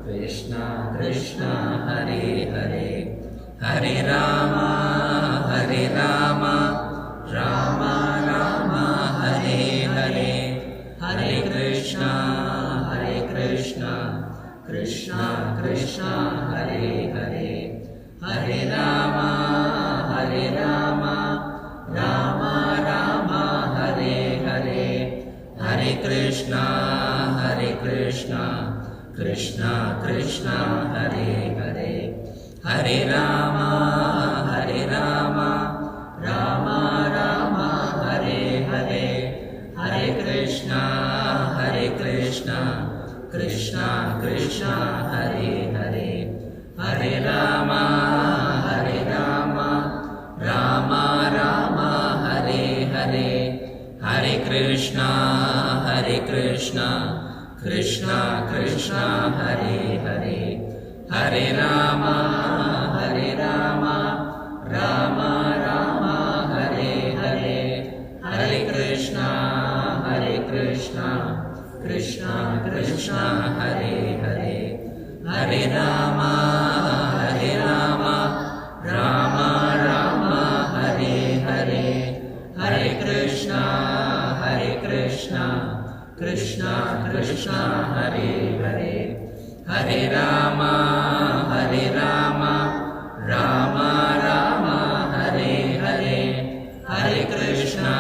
Krishna Krishna Hare Hare, Hare Rama Rama Rama Hare Hare, Hare Krishna Krishna Krishna Hare Hare, Hare Rama Rama Rama Hare Hare, Hare Krishna Krishna Krishna Hare Hare, Hare Rama Rama Rama Hare Hare, Hare Krishna Krishna Krishna Hare Hare, Hare Rama Rama Rama Hare Hare, Hare Krishna Krishna Krishna Hare Hare, Hare Rama Rama Rama Hare Hare, Hare Krishna Krishna Krishna Hare Hare, Hare Rama Rama Rama Hare Hare, Hare Krishna Krishna Krishna Hare Hare, Hare Rama Rama Rama Hare Hare, Hare Krishna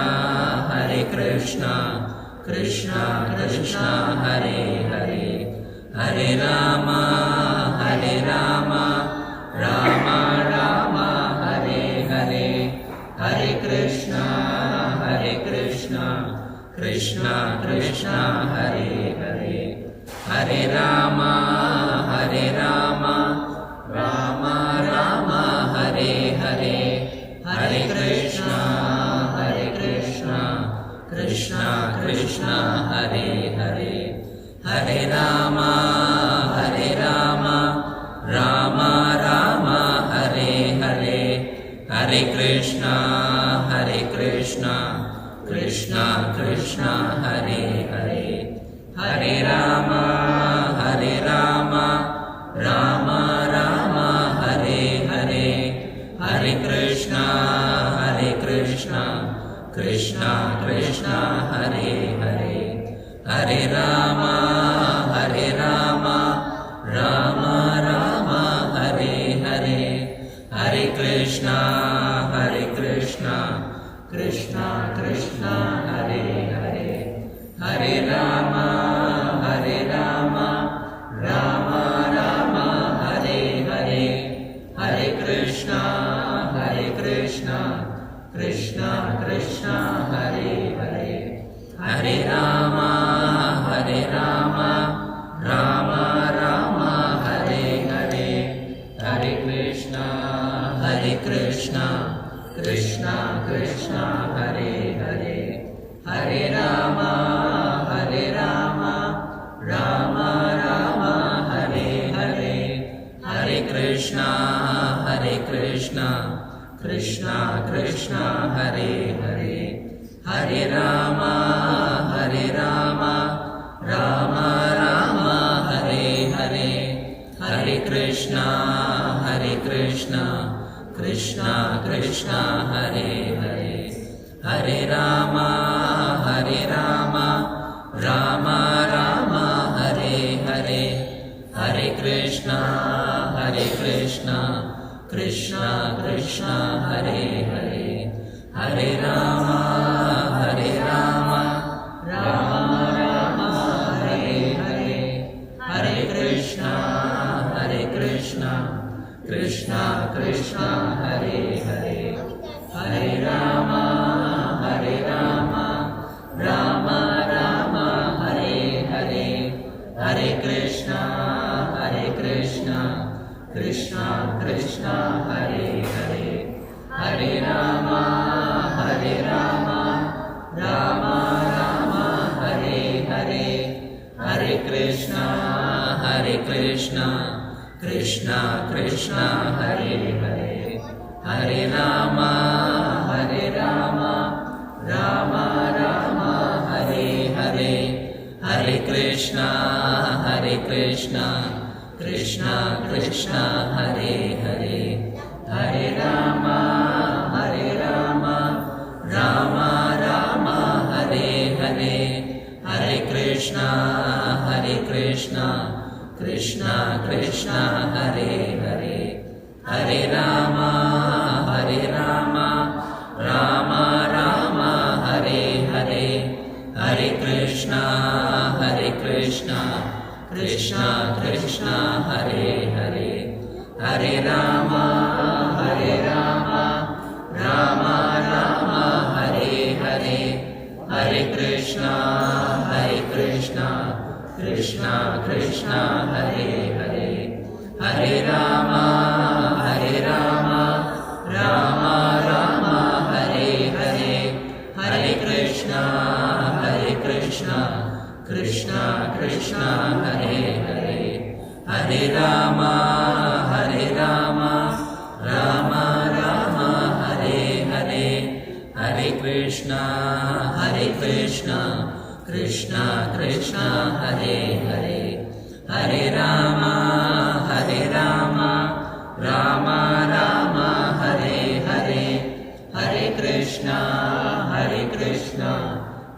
Krishna Krishna Hare Hare, Hare Rama Rama Rama Hare Hare, Hare Krishna Krishna Krishna Hare Hare, Hare Rama Rama Rama Hare Hare, Hare Krishna Krishna Krishna Hare Hare, Hare Rama Rama Rama Hare Hare, Hare Krishna Krishna Krishna Hare Hare, Hare Rama Rama Rama Hare Hare, Hare Krishna Krishna Krishna Hare Hare, Hare Rama Rama Rama Hare Hare, Hare Krishna Krishna Krishna Hare Hare, Hare Rama Rama Rama Hare Hare, Hare Krishna Krishna Krishna Hare Hare, Hare Rama Rama Rama Hare Hare, Hare Krishna Krishna Krishna Hare Hare, Hare Rama Rama Rama Hare Hare, Hare Krishna Krishna Krishna Hare Hare, Hare Rama Rama Rama Hare Hare, Hare Krishna Krishna Krishna Hare Hare, Hare Rama Rama Rama Hare Hare, Hare Krishna Krishna Krishna Hare Hare, Hare Rama Rama Rama Hare Hare, Hare Krishna Krishna Krishna Hare Hare, Hare Rama Rama Rama Hare Hare, Hare Krishna Krishna Krishna Hare Hare, Hare Rama Rama Rama Hare Hare, Hare Krishna Krishna Krishna Hare Hare, Hare Rama Rama Rama Hare Hare, Hare Krishna Krishna Krishna Hare Hare, Hare Rama Rama Rama Hare Hare, Hare Krishna Krishna Krishna Hare Hare, Hare Rama Rama Rama Hare Hare, Hare Krishna Krishna Krishna Hare Hare, Hare Rama Rama Rama Hare Hare, Hare Krishna Krishna Krishna Hare Hare, Hare Rama Rama Rama Hare Hare, Hare Krishna Krishna Krishna Hare Hare, Hare Rama Rama Rama Hare Hare, Hare Krishna Krishna Krishna Hare Hare, Hare Rama Rama Rama Hare Hare, Hare Krishna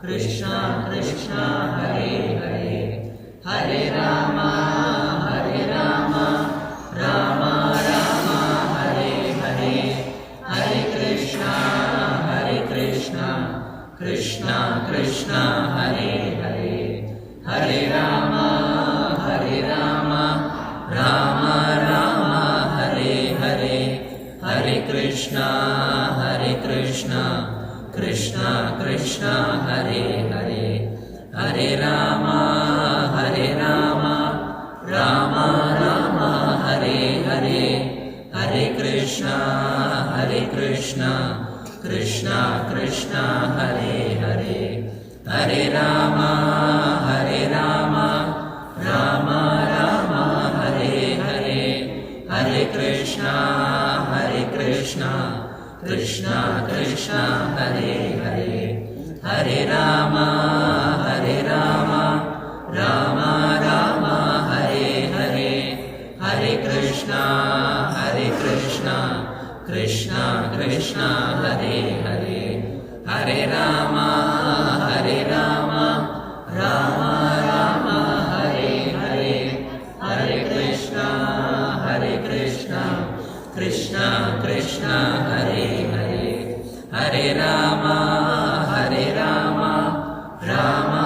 Krishna Krishna Hare Hare, Hare Rama Rama Rama Hare Hare, Hare Krishna Krishna Krishna Hare Hare, Hare Rama Rama Rama Hare Hare, Hare Krishna Krishna Krishna Hare Hare, Hare Rama Rama Rama Hare Hare, Hare Krishna Krishna Krishna Hare Hare, Hare Rama Rama Rama Hare Hare, Hare Krishna Krishna Krishna Hare Hare, Hare Rama Rama Rama Hare Hare, Hare Krishna Krishna Krishna Hare Hare, Hare Rama Rama Rama Hare Hare, Hare Krishna Krishna Krishna Hare Hare, Hare Rama Rama Rama Hare Hare, Hare Krishna Krishna Krishna Hare Hare, Hare Rama Rama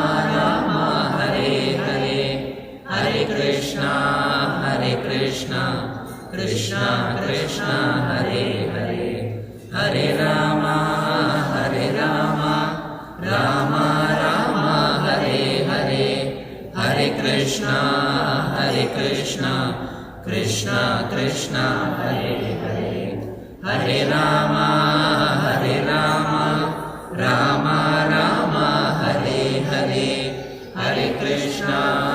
Rama Hare Hare, Hare Krishna Krishna Krishna Hare Hare, Hare Rama Rama Rama Hare Hare,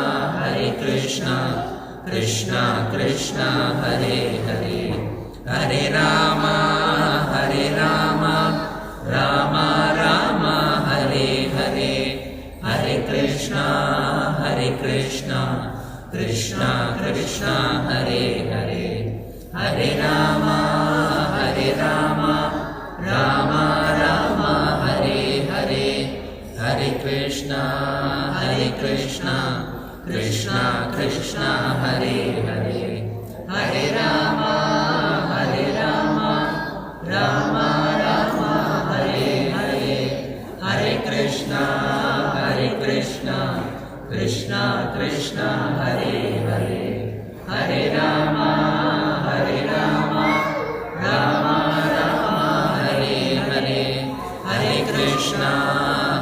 Hare Krishna Krishna Krishna Hare Hare, Hare Rama Rama Rama Hare Hare, Hare Krishna Krishna Krishna Hare Hare, Hare Rama Rama Rama Hare Hare, Hare Krishna Krishna Krishna Hare Hare, Hare Rama Rama Rama Hare Hare, Hare Krishna Krishna Krishna Hare Hare, Hare Rama Rama Rama Hare Hare,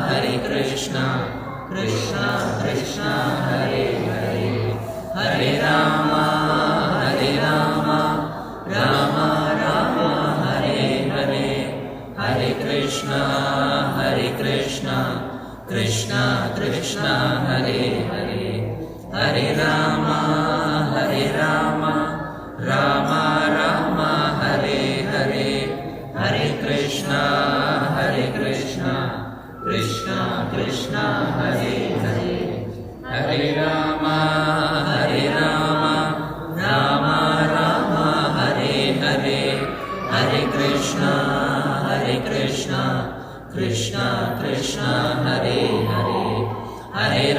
Hare Krishna Krishna Krishna Hare Hare, Hare Rama Rama Rama Hare Hare, Hare Krishna Krishna Krishna Hare Hare, Hare Rama Krishna Krishna Krishna Hare Hare Hare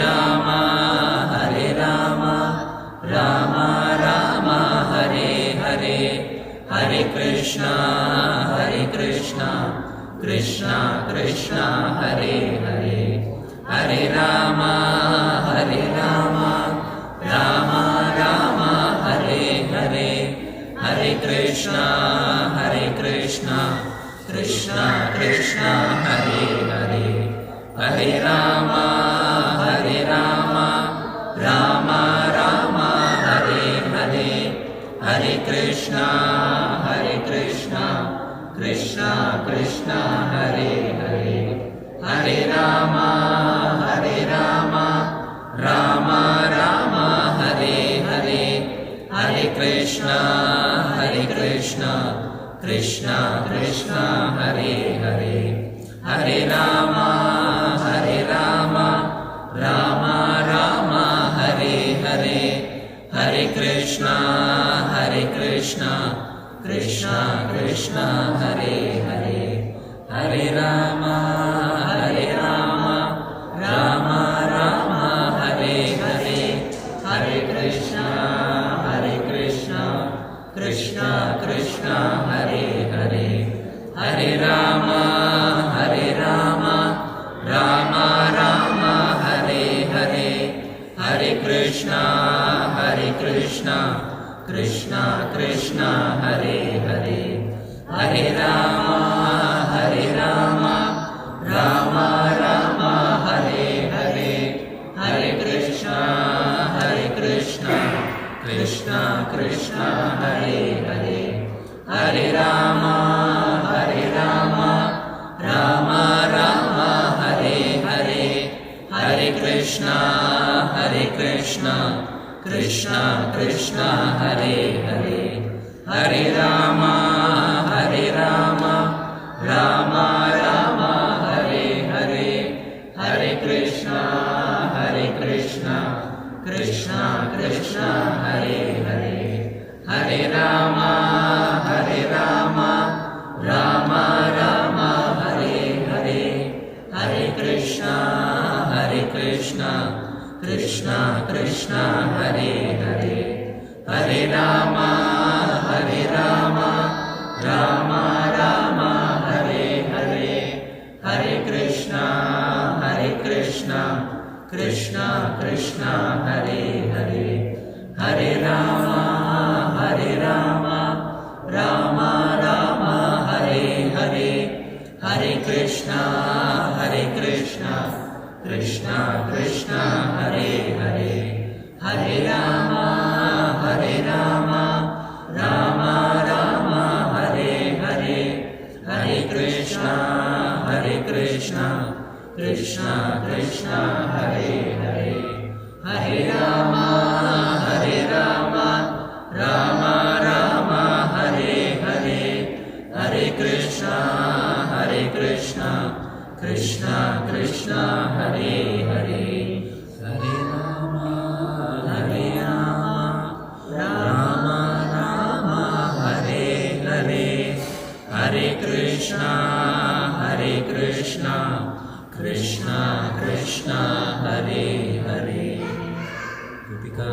Rama Rama Rama Hare Hare Hare Krishna Krishna Krishna Hare Hare Hare Rama Rama Rama Hare Hare Hare Krishna Krishna Krishna Hare Hare Hare Rama Rama Rama Hare Hare Hare Krishna Krishna Krishna Hare Hare Hare Rama Rama Rama Hare Hare Hare Krishna Krishna Krishna Hare Hare Hare Rama Rama Rama Hare Hare Hare Krishna Krishna Krishna Hare Hare Hare Rama Rama Rama Hare Hare Hare Krishna Krishna Krishna Hare Hare Hare Rama Rama Rama Hare Hare Hare Krishna Krishna Krishna Hare Hare Hare Rama Rama Rama Hare Hare Hare Krishna Krishna Krishna Hare Hare Hare Rama Rama Rama Hare Hare Hare Krishna Krishna Krishna Hare Hare Hare Rama Rama Rama Hare Hare Hare Krishna Krishna Krishna Hare Hare Hare Rama Rama Rama Hare Hare Hare Krishna Krishna Krishna Hare Hare Hare Rama Rama Rama Hare Hare Hare Krishna Krishna Krishna Hare Hare Hare Rama Rama Rama Hare Hare Hare Krishna Krishna Krishna Hare Hare Hare Rama Rama Rama Hare Hare Hare Krishna Krishna Krishna Hare Hare Hare Rama Rama Rama Hare Hare Hare Krishna Krishna Krishna Hare Hare Hare Rama Rama Rama Hare Hare Hare Krishna Krishna Krishna Hare Hare Gopika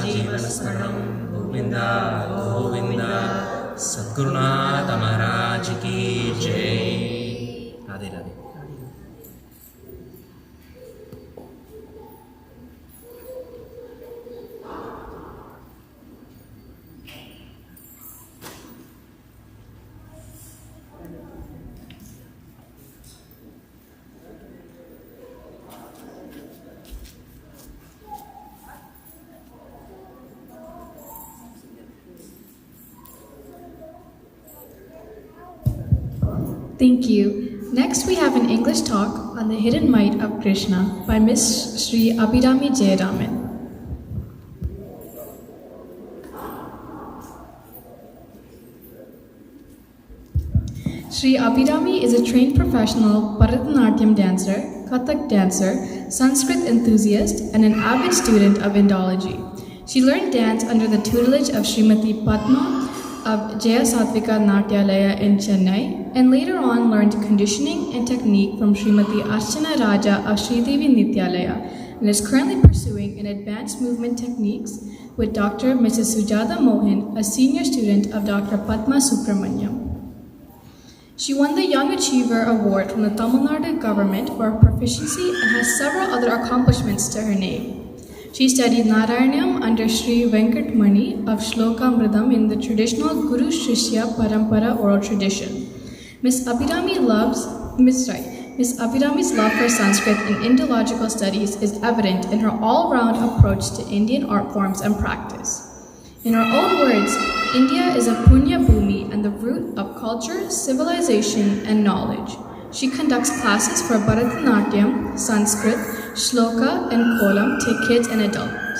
Jeevanasmaranam Govinda Govinda Satgurunath Maharaj Ki Jai. Radhe Radhe. Thank you. Next, we have an English talk on the hidden might of Krishna by Miss Sri Abhirami Jayaraman. Sri Abhirami is a trained professional Bharatanatyam dancer, Kathak dancer, Sanskrit enthusiast, and an avid student of Indology. She learned dance under the tutelage of Srimati Padma, of Jaya Satvika Natyalaya in Chennai, and later on learned conditioning and technique from Srimati Archana Raja of Sridevi Nityalaya, and is currently pursuing in advanced movement techniques with Dr. Mrs. Sujata Mohan, a senior student of Dr. Padma Subramaniam. She won the Young Achiever Award from the Tamil Nadu government for her proficiency and has several other accomplishments to her name. She studied Narayanam under Sri Venkatmani of Shlokamridam in the traditional Guru Shishya Parampara oral tradition. Miss Abhirami's love for Sanskrit and Indological studies is evident in her all-round approach to Indian art forms and practice. In her own words, India is a Punya Bhumi and the root of culture, civilization, and knowledge. She conducts classes for Bharatanatyam, Sanskrit, Shloka, and Kolam to kids and adults.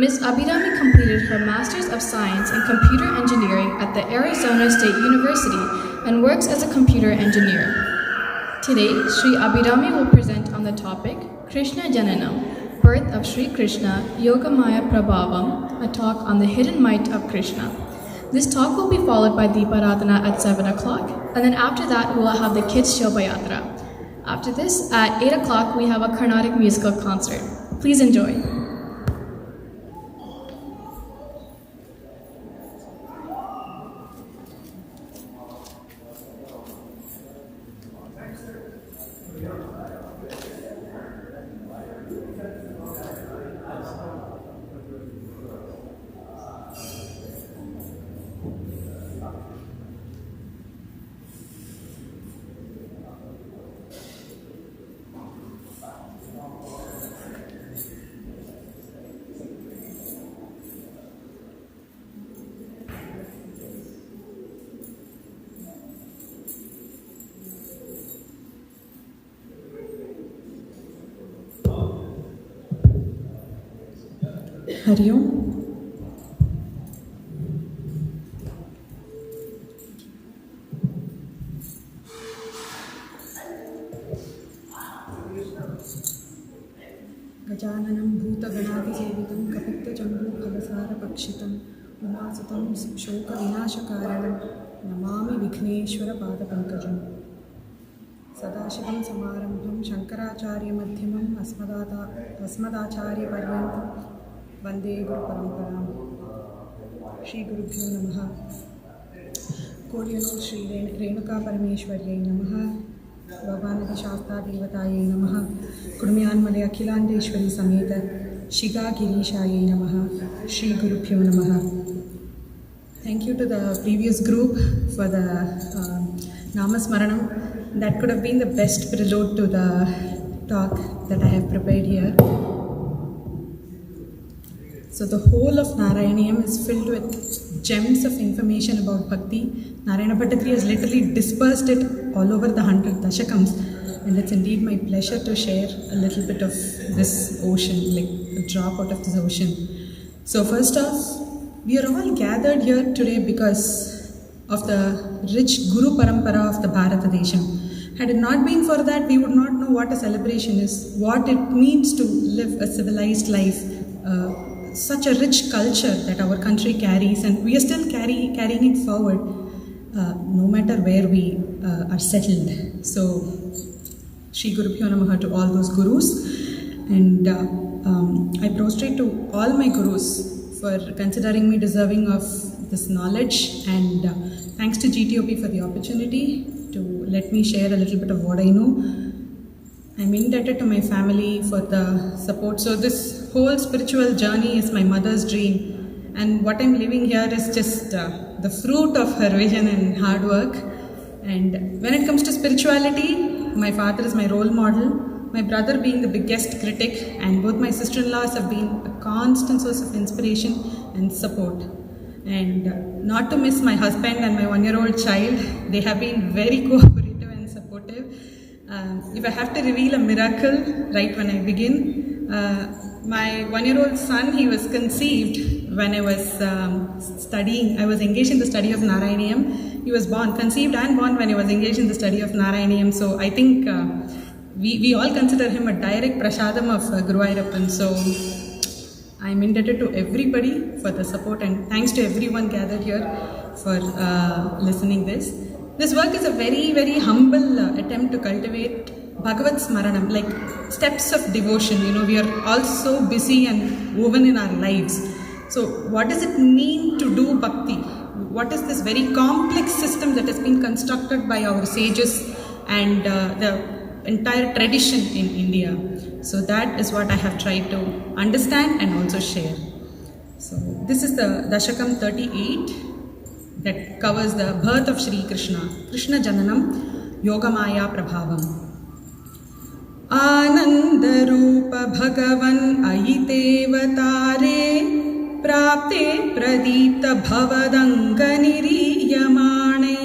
Ms. Abhirami completed her Master's of Science in Computer Engineering at the Arizona State University and works as a computer engineer. Today, Sri Abhirami will present on the topic, Krishna Jananam, Birth of Sri Krishna, Yogamaya Prabhavam, a talk on the hidden might of Krishna. This talk will be followed by Deeparadhana at 7 o'clock, and then after that, we will have the Kids Shobhayatra. After this, at 8 o'clock, we have a Carnatic musical concert. Please enjoy. Hari Om. Gajananam Bhutaganaதிசேவிதம் கபித்தஜம்பூஃபலசாரபக்ஷிதம் உமாசுதம் சோகவிநாசகாரணம் நமாமி விக்னேஸ்வரபாதபங்கஜம் சதாசிவம் சமாரம்பம் சங்கராச்சாரியமத்தியமம் अस्मदाचार्यपर्यन्तं वन्दे गुरुपरम्परां श्रीगुरुभ्यो नमः कोडियलूर श्री रेणुका परमेश्वर्यै नमः भगवानदी शास्तादेवतायै नमः कुडुमियान्मले अखिलाण्डेश्वरी समेत Shiga गिरीशायै नमः श्रीगुरुभ्यो नमः. Thank you to the previous group for the Namasmaranam. That could have been the best prelude to the talk that I have prepared here. So the whole of Narayaniyam is filled with gems of information about Bhakti. Narayana Bhattacharya has literally dispersed it all over the 100 Dashakams, and it's indeed my pleasure to share a little bit of this ocean, like a drop out of this ocean. So first off, we are all gathered here today because of the rich Guru Parampara of the Bharata Desham. Had it not been for that, we would not know what a celebration is, what it means to live a civilized life, such a rich culture that our country carries, and we are still carrying it forward, no matter where we are settled. So, Shri Gurubhyo Namaha to all those gurus, and I prostrate to all my gurus for considering me deserving of this knowledge, and thanks to GTOP for the opportunity to let me share a little bit of what I know. I'm indebted to my family for the support. So this whole spiritual journey is my mother's dream, and what I'm living here is just the fruit of her vision and hard work. And when it comes to spirituality, my father is my role model, my brother being the biggest critic, and both my sister-in-laws have been a constant source of inspiration and support. And not to miss my husband and my 1-year-old child, they have been very cooperative and supportive. If I have to reveal a miracle right when I begin, my 1-year-old son, he was conceived when I was studying. I was engaged in the study of Narayaniyam. He was conceived and born when I was engaged in the study of Narayaniyam. So I think we all consider him a direct prasadam of Guru Ayyappan. So I'm indebted to everybody for the support, and thanks to everyone gathered here for listening this. This work is a very, very humble attempt to cultivate Bhagavad Smaranam, like steps of devotion. We are all so busy and woven in our lives. So what does it mean to do bhakti? What is this very complex system that has been constructed by our sages and the entire tradition in India? So that is what I have tried to understand and also share. So this is the Dashakam 38 that covers the birth of Shri Krishna. Krishna Jananam Yogamaya Prabhavam. Ananda Rupa Bhagavan Ayitevatare Prapte Pradipta Bhavadanga Niriyamanehi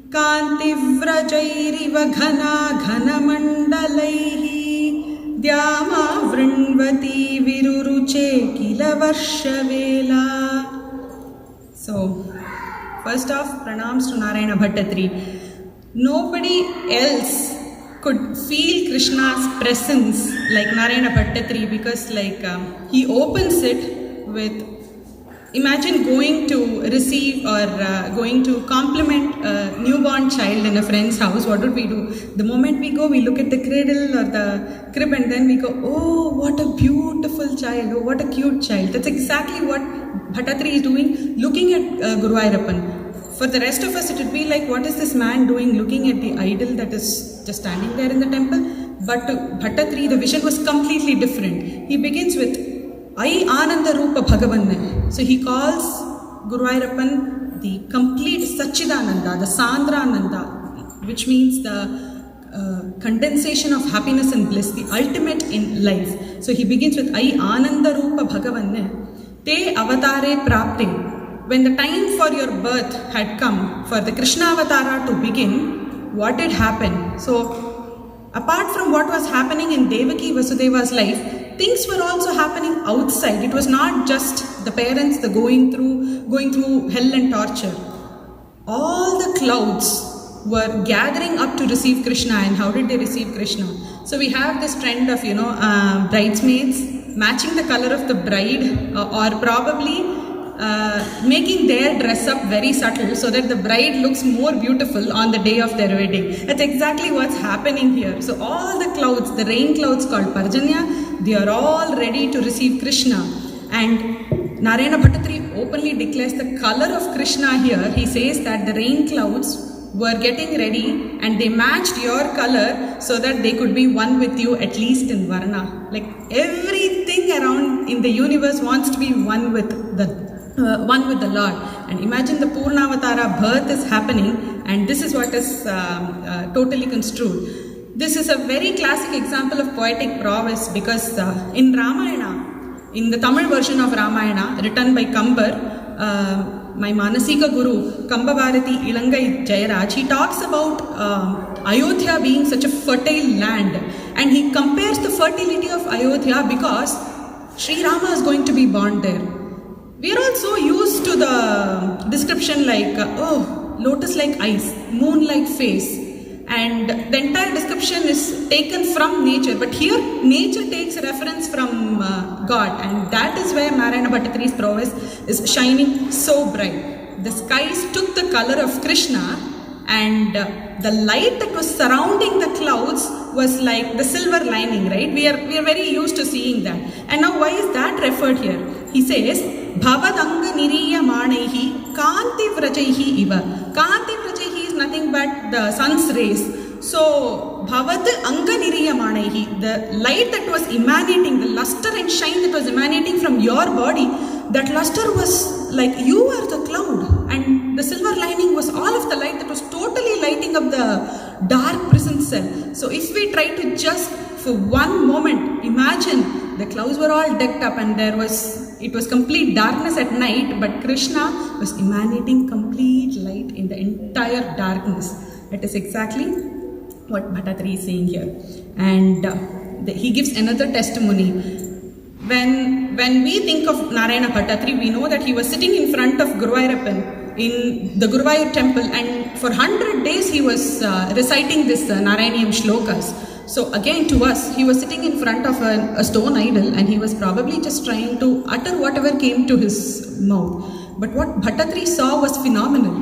Kantivrajairiva Ghana Ghana Mandalaihi Dhyama Vrinvati Viruruche Kila Varshavela. So, first off, pranams to Narayana Bhattatri. Nobody else could feel Krishna's presence like Narayana Bhattatri, because he opens it with, imagine going to receive or going to compliment a newborn child in a friend's house. What would we do? The moment we go, we look at the cradle or the crib and then we go, oh, what a beautiful child, oh, what a cute child. That's exactly what Bhattatri is doing, looking at Guru Ayyappan. For the rest of us, it would be like, what is this man doing looking at the idol that is just standing there in the temple? But to Bhattatri, the vision was completely different. He begins with, Ai Ananda Rupa Bhagavan. So he calls Guru Ayyappan the complete Sachidananda, the Sandrananda, which means the condensation of happiness and bliss, the ultimate in life. So he begins with Ai Ananda Rupa Bhagavan. Te avatare prapte. When the time for your birth had come, for the Krishna Avatara to begin, what did happen? So, apart from what was happening in Devaki Vasudeva's life, things were also happening outside. It was not just the parents, the going through hell and torture. All the clouds were gathering up to receive Krishna. And how did they receive Krishna? So we have this trend of, bridesmaids matching the color of the bride, or probably making their dress up very subtle so that the bride looks more beautiful on the day of their wedding. That's exactly what's happening here. So all the clouds, the rain clouds called Parjanya, they are all ready to receive Krishna. And Narayana Bhattatri openly declares the color of Krishna here. He says that the rain clouds were getting ready and they matched your color so that they could be one with you, at least in Varna. Like everything around in the universe wants to be one with the Lord. And imagine the Purnavatara birth is happening, and this is what is totally construed. This is a very classic example of poetic prowess, because in Ramayana, in the Tamil version of Ramayana, written by Kambar, my Manasika Guru, Kambabharati Ilangai Jayaraj, he talks about Ayodhya being such a fertile land, and he compares the fertility of Ayodhya because Sri Rama is going to be born there. We are all so used to the description like, lotus-like eyes, moon-like face, and the entire description is taken from nature. But here, nature takes a reference from God, and that is where Narayana Bhattatri's prowess is shining so bright. The skies took the color of Krishna, and the light that was surrounding the clouds was like the silver lining, right? We are very used to seeing that. And now why is that referred here? He says, Bhavadanga Niriya Manehi Kanti Vrajaihi Iva. Kanti Vrajaihi is nothing but the sun's rays. So, Bhavad Anga Niriya Manehi, the light that was emanating, the luster and shine that was emanating from your body, that luster was like you are the cloud, and the silver lining was all of the light that was totally lighting up the dark prison cell. So if we try to just for one moment imagine the clouds were all decked up and it was complete darkness at night, but Krishna was emanating complete light in the entire darkness. That is exactly what Bhattatri is saying here. And he gives another testimony. When we think of Narayana Bhattatri, we know that he was sitting in front of Guru Ayyappan in the Guruvayur temple, and for 100 days he was reciting this Narayaniyam shlokas. So again, to us, he was sitting in front of a stone idol, and he was probably just trying to utter whatever came to his mouth. But what Bhattatri saw was phenomenal.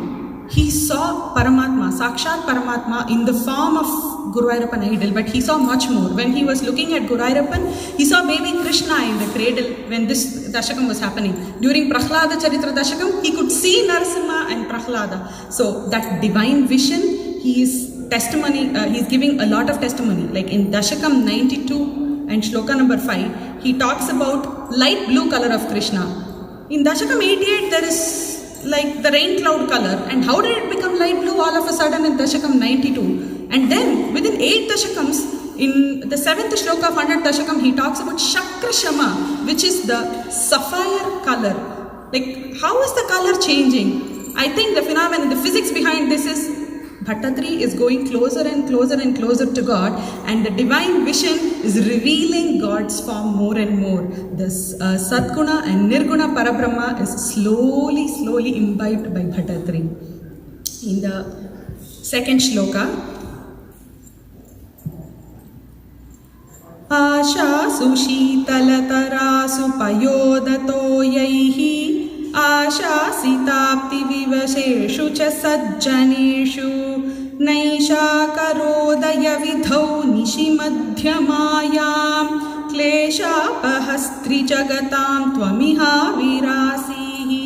He saw Paramatma, Sakshat Paramatma, in the form of Guruvayurappan idol, but he saw much more. When he was looking at Guruvayurappan, he saw baby Krishna in the cradle when this Dashakam was happening. During Prahlada Charitra Dashakam, he could see Narasimha and Prahlada. So that divine vision, he is he's giving a lot of testimony. Like in Dashakam 92 and Shloka number 5, he talks about light blue color of Krishna. In Dashakam 88, there is like the rain cloud color, and how did it become light blue all of a sudden in Dashakam 92? And then within 8 Dashakams, in the 7th shloka of 100th Dashakam, he talks about Shakra Shama, which is the sapphire color. Like, how is the color changing? I think the phenomenon, the physics behind this is Bhattatri is going closer and closer and closer to God, and the divine vision is revealing God's form more and more. This Satguna and Nirguna Parabrahma is slowly imbibed by Bhattatri. In the 2nd shloka, Ashasu Shitalatarasu Payodatoyaihi Ashasitapti Vivaseshu Cha Sajjaneshu Naisha Karodaya Vidhau Nishimadhyamayam Klesha Pahastri Jagatam Tvamiha Virasihi.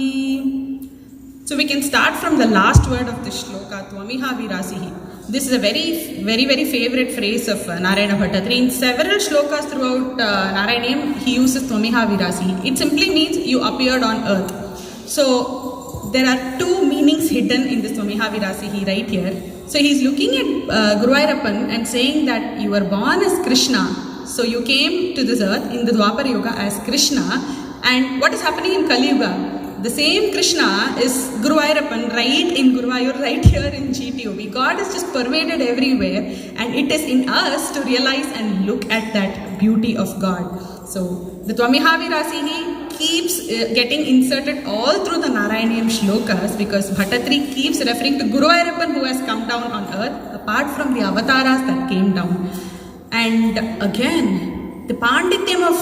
So we can start from the last word of this shloka, Tvamiha Virasihi. This is a very favorite phrase of Narayana Bhattatri. In several shlokas throughout Narayanam, he uses Tvamiha Virasihi. It simply means you appeared on earth. So there are two meanings hidden in this Tvamiha Virasihi right here. So he's looking at Guruvayurappan and saying that you were born as Krishna. So you came to this earth in the Dwapara Yuga as Krishna. And what is happening in Kali Yuga? The same Krishna is Guruvayurappan right in Guruvayur, right here in GTOB. God is just pervaded everywhere, and it is in us to realize and look at that beauty of God. So the Tvamiha Virasihi keeps getting inserted all through the Narayanam shlokas, because Bhattatri keeps referring to Guruvayurappan who has come down on earth, apart from the avataras that came down. And again, the Pandityam of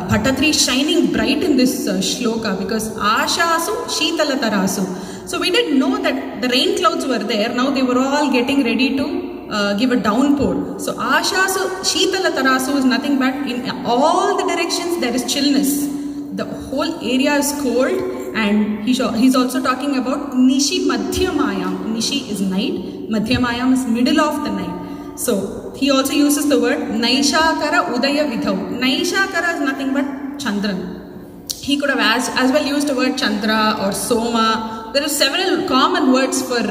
Bhattatri is shining bright in this shloka, because Ashasu Shitalatarasu. So we didn't know that the rain clouds were there. Now they were all getting ready to give a downpour. So Ashasu Shitalatarasu is nothing but in all the directions there is chillness. The whole area is cold, and he's also talking about Nishi Madhyamayam. Nishi is night, Madhyamayam is middle of the night. So he also uses the word Naishakara Udaya Vidhau. Naishakara is nothing but Chandran. He could have as well used the word Chandra or Soma. There are several common words for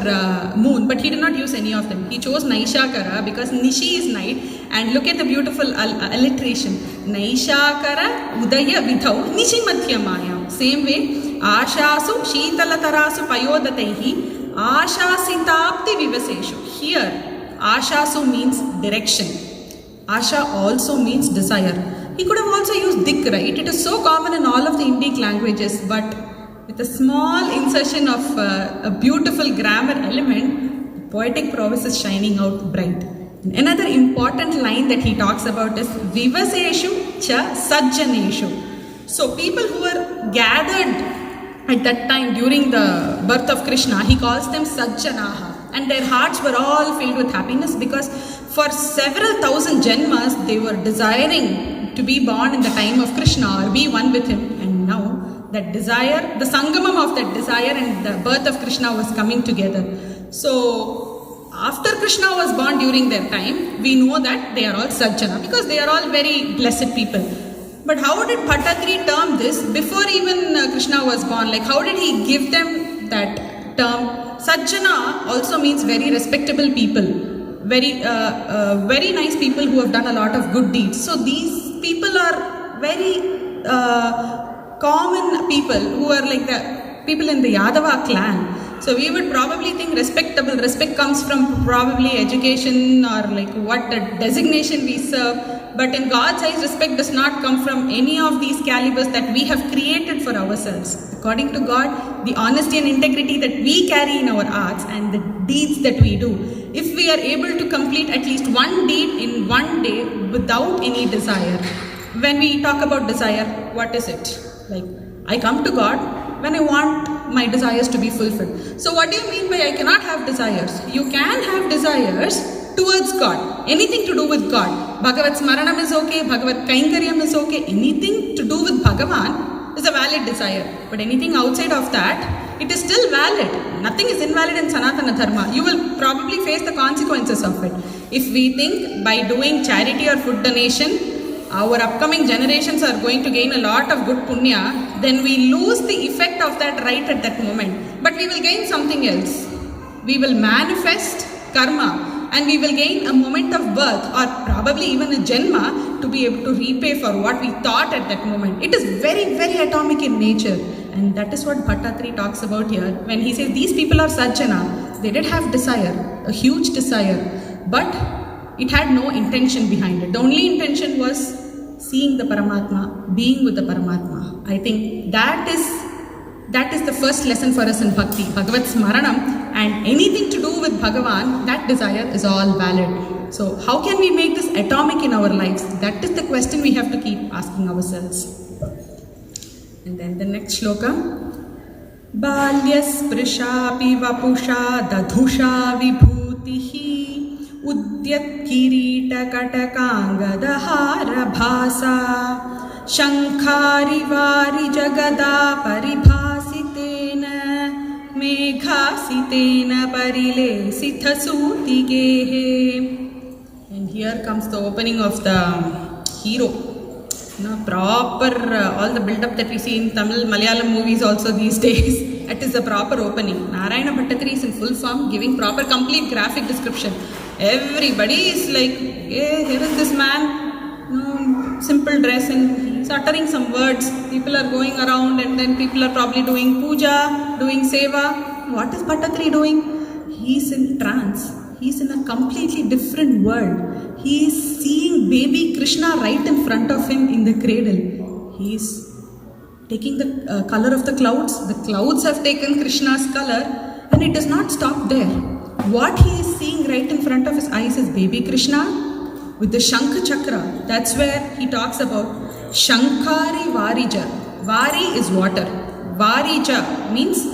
moon, but he did not use any of them. He chose Naishakara because Nishi is night, and look at the beautiful alliteration. Naishakara Udaya Vidhau Nishi Madhyamayam. Same way, Ashasu Shitalatarasu Payodataihi Ashasitapti Vivaseshu. Here, Ashasu means direction. Asha also means desire. He could have also used Dik, right? It is so common in all of the Indic languages, but with a small insertion of a beautiful grammar element, poetic prowess is shining out bright. Another important line that he talks about is Vivaseshu Cha Sajjaneshu. So people who were gathered at that time during the birth of Krishna, he calls them Sajjanaha. And their hearts were all filled with happiness, because for several thousand janmas they were desiring to be born in the time of Krishna or be one with him. And now that desire, the sangamam of that desire and the birth of Krishna was coming together. So after Krishna was born during their time, we know that they are all Sajjana, because they are all very blessed people. But how did Bhattatri term this before even Krishna was born? Like, how did he give them that term? Sajjana also means very respectable people, very nice people who have done a lot of good deeds. So these people are very common people who are like the people in the Yadava clan. So we would probably think respectable. Respect comes from probably education or like what designation we serve. But in God's eyes, respect does not come from any of these calibers that we have created for ourselves. According to God, the honesty and integrity that we carry in our acts and the deeds that we do, if we are able to complete at least one deed in one day without any desire. When we talk about desire, what is it? Like, I come to God when I want my desires to be fulfilled. So what do you mean by I cannot have desires? You can have desires towards God. Anything to do with God. Bhagavat Smaranam is okay, Bhagavat Kainkaryam is okay. Anything to do with Bhagavan is a valid desire. But anything outside of that, it is still valid. Nothing is invalid in Sanatana Dharma. You will probably face the consequences of it. If we think by doing charity or food donation, our upcoming generations are going to gain a lot of good punya, then we lose the effect of that right at that moment. But we will gain something else. We will manifest karma and we will gain a moment of birth or probably even a janma to be able to repay for what we thought at that moment. It is very, very atomic in nature. And that is what Bhattatri talks about here. When he says these people are sajjana, they did have desire, a huge desire, but it had no intention behind it. The only intention was seeing the Paramatma, being with the Paramatma. I think that is the first lesson for us in Bhakti. Bhagavat Smaranam and anything to do with Bhagavan, that desire is all valid. So how can we make this atomic in our lives? That is the question we have to keep asking ourselves. And then the next shloka. Balyasprashapi vapusha dadhusha vibhutihi Udyat kirita katakangada bhasa Shankhari vari jagada paribhasitena Meghasitena parile sithasutigehe. And here comes the opening of the hero. Proper, all the build-up that we see in Tamil, Malayalam movies also these days. That is the proper opening. Narayana Bhattatri is in full form, giving proper, complete graphic description. Everybody is like, hey, here is this man, simple dress and he's uttering some words. People are going around and then people are probably doing puja, doing seva. What is Bhattatri doing? He's in trance. He's in a completely different world. He is seeing baby Krishna right in front of him in the cradle. He is taking the color of the clouds. The clouds have taken Krishna's color and it does not stop there. What he is seeing right in front of his eyes is baby Krishna with the Shankha Chakra. That's where he talks about Shankari Varija. Vari is water. Varija means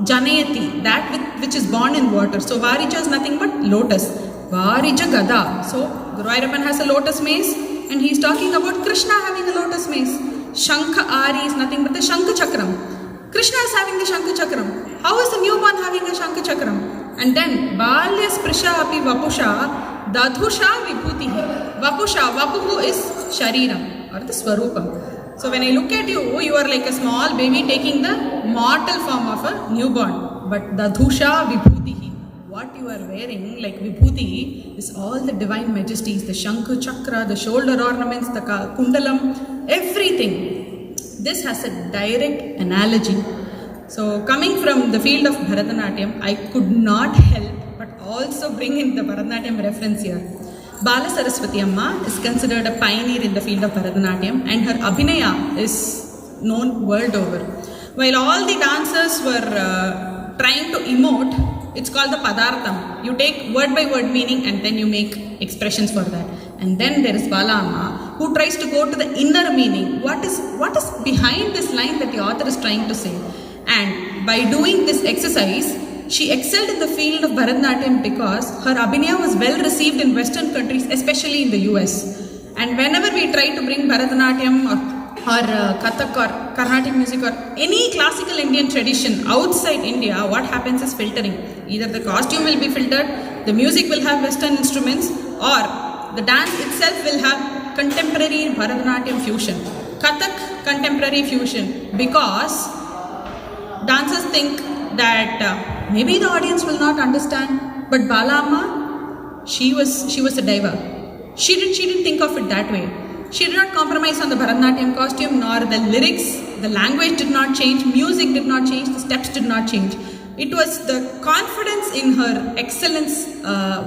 Janayati, that which is born in water. So Varija is nothing but lotus. Varija Gada. So Guruvayurappan has a lotus mace and he is talking about Krishna having a lotus mace. Shankha Ari is nothing but the Shankha Chakram. Krishna is having the Shankha Chakram. How is the newborn having a Shankha Chakram? And then Balya Sprisha api Vapusha Dadhusha Vibhutihi. Vapusha, Vapuhu is Shariram or the Swarupam. So when I look at you, you are like a small baby taking the mortal form of a newborn. But Dadhusha Vibhutihi, what you are wearing, like Vibhuti, is all the divine majesties, the Shankha Chakra, the shoulder ornaments, the Kundalam, everything. This has a direct analogy. So coming from the field of Bharatanatyam, I could not help but also bring in the Bharatanatyam reference here. Bala Saraswati Amma is considered a pioneer in the field of Bharatanatyam and her Abhinaya is known world over. While all the dancers were trying to emote, it's called the Padartham. You take word by word meaning and then you make expressions for that. And then there is Bala Amma who tries to go to the inner meaning. What is behind this line that the author is trying to say? And by doing this exercise, she excelled in the field of Bharatanatyam because her Abhinaya was well received in Western countries, especially in the US. And whenever we try to bring Bharatanatyam or Kathak or Carnatic music or any classical Indian tradition outside India, what happens is filtering. Either the costume will be filtered, the music will have Western instruments, or the dance itself will have contemporary Bharatanatyam fusion. Kathak contemporary fusion, because dancers think that maybe the audience will not understand, but Balama, she was a diva. She didn't think of it that way. She did not compromise on the Bharatanatyam costume, nor the lyrics. The language did not change, music did not change, the steps did not change. It was the confidence in her excellence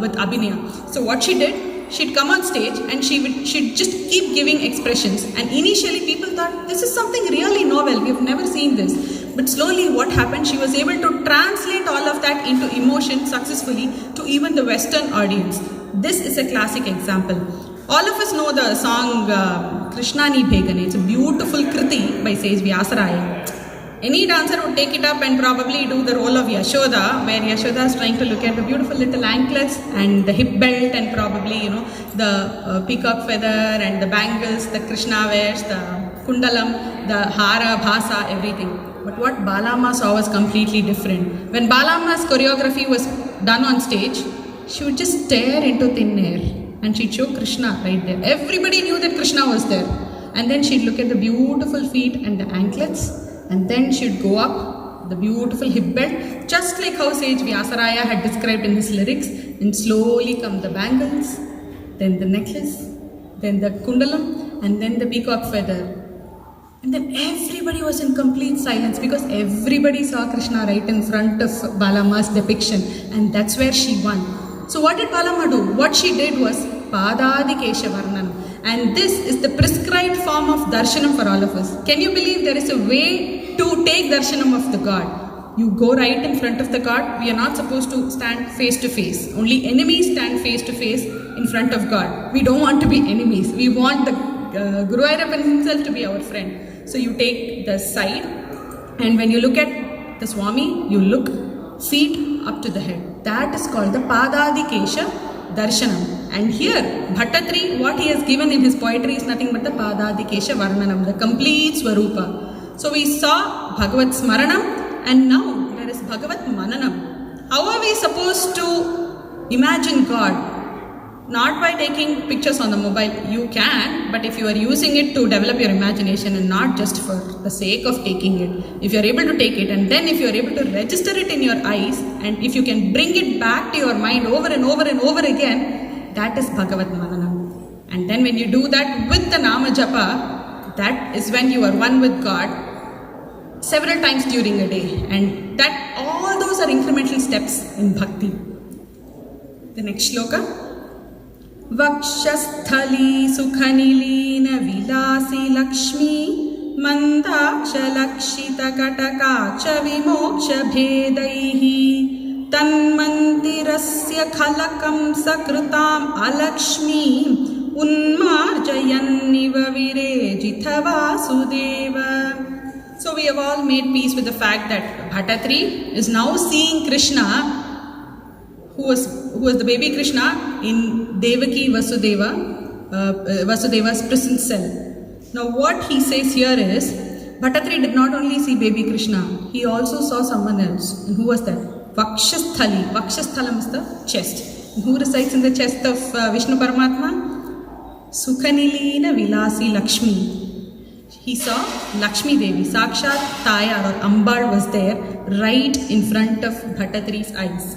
with Abhinaya. So what she did, she'd come on stage and she'd just keep giving expressions. And initially people thought, this is something really novel, we've never seen this. But slowly what happened, she was able to translate all of that into emotion successfully to even the Western audience. This is a classic example. All of us know the song Krishna Ni Bhegane. It's a beautiful kriti by Sage Vyasaraya. Any dancer would take it up and probably do the role of Yashoda, where Yashoda is trying to look at the beautiful little anklets and the hip belt and probably, the peacock feather and the bangles that Krishna wears, the kundalam, the hara, bhasa, everything. But what Balamma saw was completely different. When Balamma's choreography was done on stage, she would just stare into thin air and she'd show Krishna right there. Everybody knew that Krishna was there. And then she'd look at the beautiful feet and the anklets, and then she'd go up the beautiful hip belt, just like how Sage Vyasaraya had described in his lyrics, and slowly come the bangles, then the necklace, then the kundalam, and then the peacock feather. And then everybody was in complete silence because everybody saw Krishna right in front of Balamma's depiction, and that's where she won. So what did Balamma do? What she did was Padadikesha Varnanam. And this is the prescribed form of darshanam for all of us. Can you believe there is a way to take darshanam of the God? You go right in front of the God. We are not supposed to stand face to face. Only enemies stand face to face in front of God. We don't want to be enemies. We want the Guru Ayyappan himself to be our friend. So you take the side, and when you look at the Swami, you look feet up to the head. That is called the Padadikesha Darshanam. And here, Bhattatri, what he has given in his poetry is nothing but the Padadikesha Varnanam, the complete Swarupa. So we saw Bhagavat Smaranam, and now there is Bhagavat Mananam. How are we supposed to imagine God? Not by taking pictures on the mobile. You can, but if you are using it to develop your imagination and not just for the sake of taking it, if you are able to take it and then if you are able to register it in your eyes, and if you can bring it back to your mind over and over and over again, that is Bhagavat Mananam. And then when you do that with the Nama Japa, that is when you are one with God several times during a day. And that all those are incremental steps in Bhakti. The next shloka. Vakshasthali sukhanilina vilasi lakshmi mandaksha lakshita katakaksha vimoksha bhedaihi tanmantirasya khalakam sakrutam alakshmi unmarjayanniva virejitha vasudeva. So we have all made peace with the fact that Bhattatri is now seeing Krishna, who was the baby Krishna in Devaki Vasudeva's prison cell. Now what he says here is, Bhattatri did not only see baby Krishna, he also saw someone else. And who was that? Vakshasthali. Vakshasthalam is the chest. And who resides in the chest of Vishnu Paramatma? Sukhanilina Vilasi Lakshmi. He saw Lakshmi Devi, Sakshat Tayar or Ambal was there right in front of Bhattatri's eyes.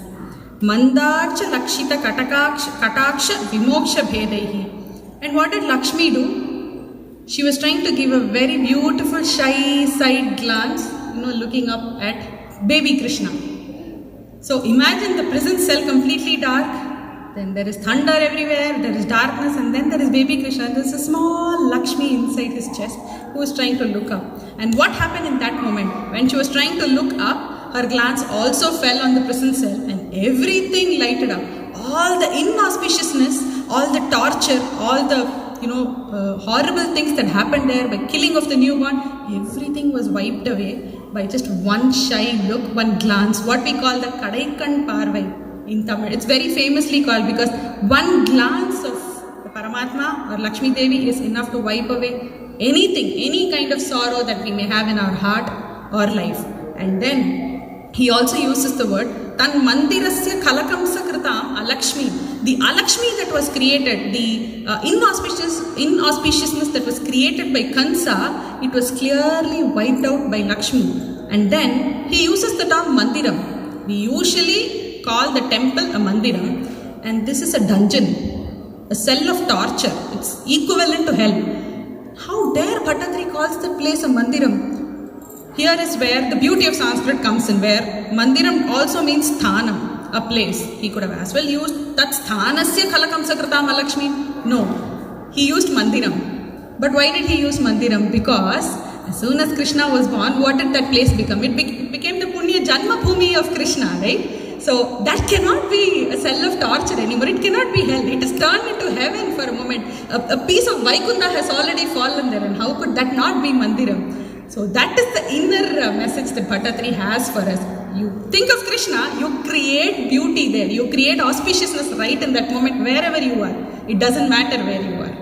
Mandaksha Lakshita Kataksha Vimoksha Bhedaihi. And what did Lakshmi do? She was trying to give a very beautiful shy side glance, looking up at baby Krishna. So imagine the prison cell completely dark, then there is thunder everywhere, there is darkness, and then there is baby Krishna. There is a small Lakshmi inside his chest who is trying to look up. And what happened in that moment? When she was trying to look up, her glance also fell on the prison cell and everything lighted up. All the inauspiciousness, all the torture, all the horrible things that happened there by killing of the newborn, everything was wiped away by just one shy look, one glance, what we call the Kadaikan Parvai in Tamil. It's very famously called because one glance of the Paramatma or Lakshmi Devi is enough to wipe away anything, any kind of sorrow that we may have in our heart or life. And then he also uses the word Tan Mandirasya Khalakam Sakritam Alakshmi. The Alakshmi that was created, the inauspiciousness that was created by Kansa, it was clearly wiped out by Lakshmi. And then he uses the term Mandiram. We usually call the temple a Mandiram, and this is a dungeon, a cell of torture. It's equivalent to hell. How dare Bhattatri calls the place a Mandiram? Here is where the beauty of Sanskrit comes in, where mandiram also means sthanam, a place. He could have as well used tat sthanasya khalakam sakrita malakshmi. No, he used mandiram. But why did he use mandiram? Because as soon as Krishna was born, what did that place become? It became the Punya Janma Bhumi of Krishna, right? So that cannot be a cell of torture anymore. It cannot be hell. It is turned into heaven for a moment. A piece of Vaikunta has already fallen there, and how could that not be mandiram? So that is the inner message that Bhattatri has for us. You think of Krishna, you create beauty there. You create auspiciousness right in that moment, wherever you are. It doesn't matter where you are.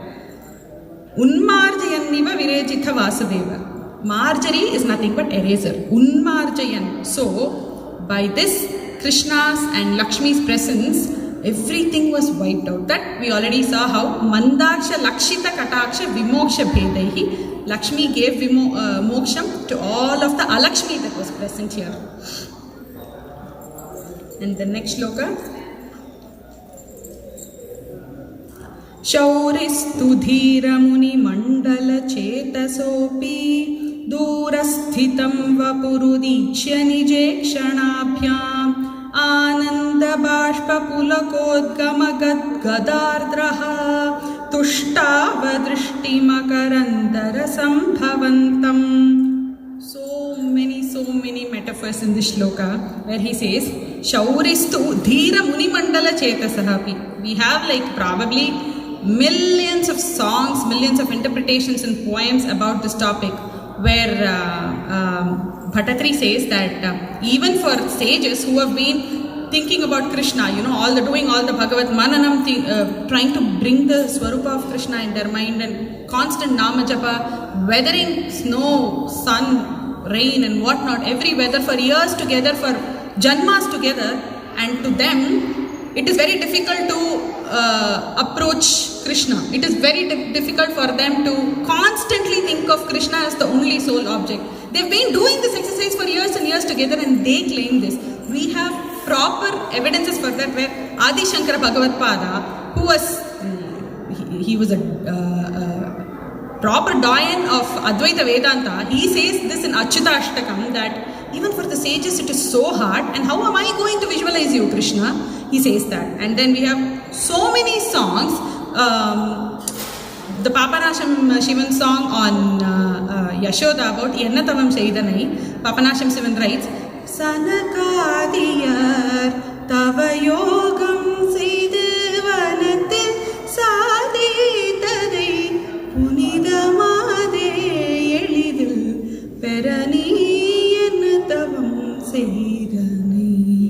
Unmarjayanniva virejitha vasudeva. Marjorie is nothing but eraser. Unmarjayan. So, by this Krishna's and Lakshmi's presence, everything was wiped out. That we already saw how Mandaksha Lakshita Kataksha Vimoksha Bhedaihi. Lakshmi gave moksham to all of the Alakshmi that was present here. And the next shloka. Shauristu dhira muni mandala chetasopi दूरस्थितं वपुरुदीक्ष्य निजेक्षणाभ्याम् आनन्दबाष्पपुलकोद्गमगद्गदार्द्रः तुष्टावदृष्टिमकरन्दरसम्भवन्तम्. So many metaphors in this shloka where he says Shauristu dhira muni mandala chetasahapi. We have like probably millions of songs, millions of interpretations and poems about this topic, where Bhattatri says that even for sages who have been thinking about Krishna, doing all the Bhagavad Mananam, trying to bring the Swarupa of Krishna in their mind and constant Nama Japa, weathering snow, sun, rain and whatnot, every weather for years together, for Janmas together, and to them it is very difficult to approach Krishna. It is very difficult for them to constantly think of Krishna as the only sole object. They've been doing this exercise for years and years together, and they claim this. We have proper evidences for that, where Adi Shankara Bhagavatpada, who was he was a proper doyen of Advaita Vedanta, he says this in Achyuta Ashtakam, that even for the sages it is so hard, and how am I going to visualize you, Krishna? He says that. And then we have so many songs. The Papanasham Shivan song on Yashoda about Yennatavam Seidanai, Papanasham Shivan writes, Sanakadiyar Tava Yogam Seidavanatil Saditadai Punidamade Elidil Perani Yennatavam Seidanai.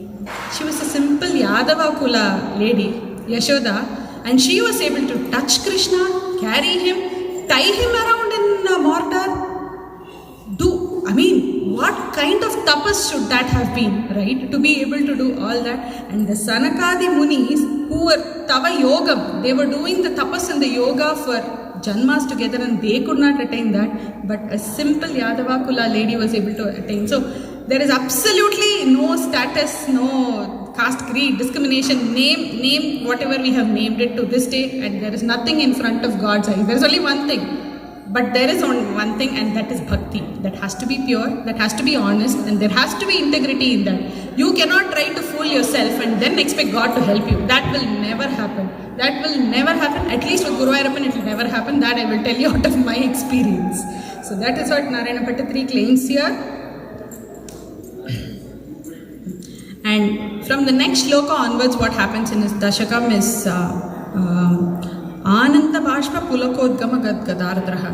She was a simple Yadava Kula lady, Yashoda, and she was able to touch Krishna, carry him, tie him around in a mortar. What kind of tapas should that have been, right? To be able to do all that. And the Sanakadi Munis, who were Tava Yogam, they were doing the tapas and the yoga for Janmas together, and they could not attain that. But a simple Yadava Kula lady was able to attain. So there is absolutely no status, no caste, creed, discrimination, name whatever we have named it to this day, and there is nothing in front of God's eyes. There is only one thing. But there is only one thing, and that is bhakti. That has to be pure, that has to be honest, and there has to be integrity in that. You cannot try to fool yourself and then expect God to help you. That will never happen. That will never happen. At least with Guru Ayyappan it will never happen. That I will tell you out of my experience. So that is what Narayana Bhattatri claims here. And from the next shloka onwards, what happens in his Dashakam is Ananda Bashpa Pulakodgama Gadgadardraha.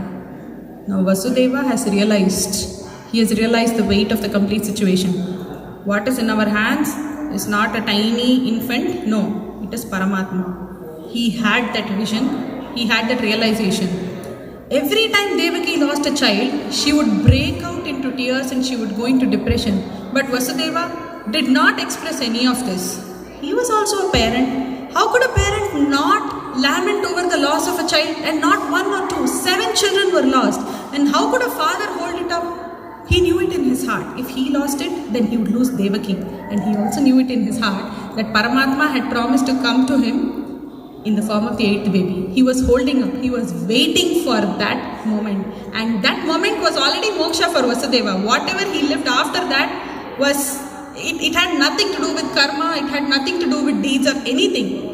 Now Vasudeva has realized, he has realized the weight of the complete situation. What is in our hands is not a tiny infant, no, it is Paramatma. He had that vision, he had that realization. Every time Devaki lost a child, she would break out into tears and she would go into depression. But Vasudeva did not express any of this. He was also a parent. How could a parent not lament over the loss of a child, and not one or two? 7 children were lost. And how could a father hold it up? He knew it in his heart. If he lost it, then he would lose Devaki. And he also knew it in his heart that Paramatma had promised to come to him in the form of the 8th baby. He was holding up, he was waiting for that moment. And that moment was already moksha for Vasudeva. Whatever he lived after that was, it had nothing to do with karma, it had nothing to do with deeds or anything.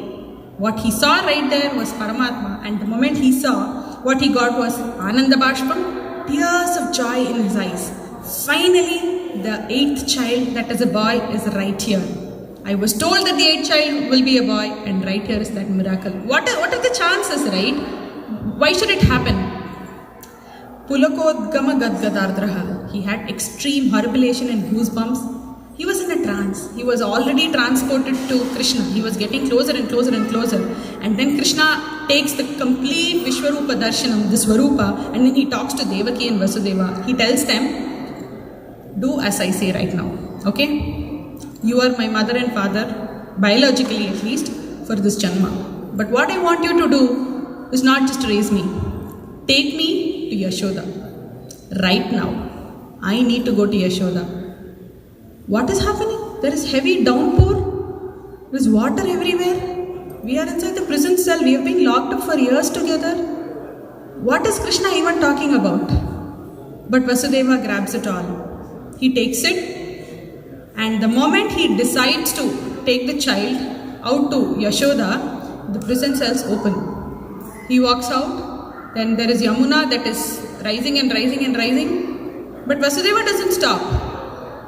What he saw right there was Paramatma, and the moment he saw, what he got was Ananda Bashpam, tears of joy in his eyes. Finally, the 8th child, that is a boy, is right here. I was told that the 8th child will be a boy, and right here is that miracle. What are the chances, right? Why should it happen? Pulakodgama Gadgadardraha. He had extreme horripilation and goosebumps. He was in a trance. He was already transported to Krishna. He was getting closer and closer and closer. And then Krishna takes the complete Vishwarupa Darshanam, the Swarupa, and then he talks to Devaki and Vasudeva. He tells them, do as I say right now. Okay? You are my mother and father, biologically at least, for this janma. But what I want you to do is not just raise me. Take me to Yashoda. Right now. I need to go to Yashoda. What is happening? There is heavy downpour. There is water everywhere. We are inside the prison cell. We have been locked up for years together. What is Krishna even talking about? But Vasudeva grabs it all. He takes it, and the moment he decides to take the child out to Yashoda, the prison cells open. He walks out. Then there is Yamuna that is rising and rising and rising. But Vasudeva doesn't stop.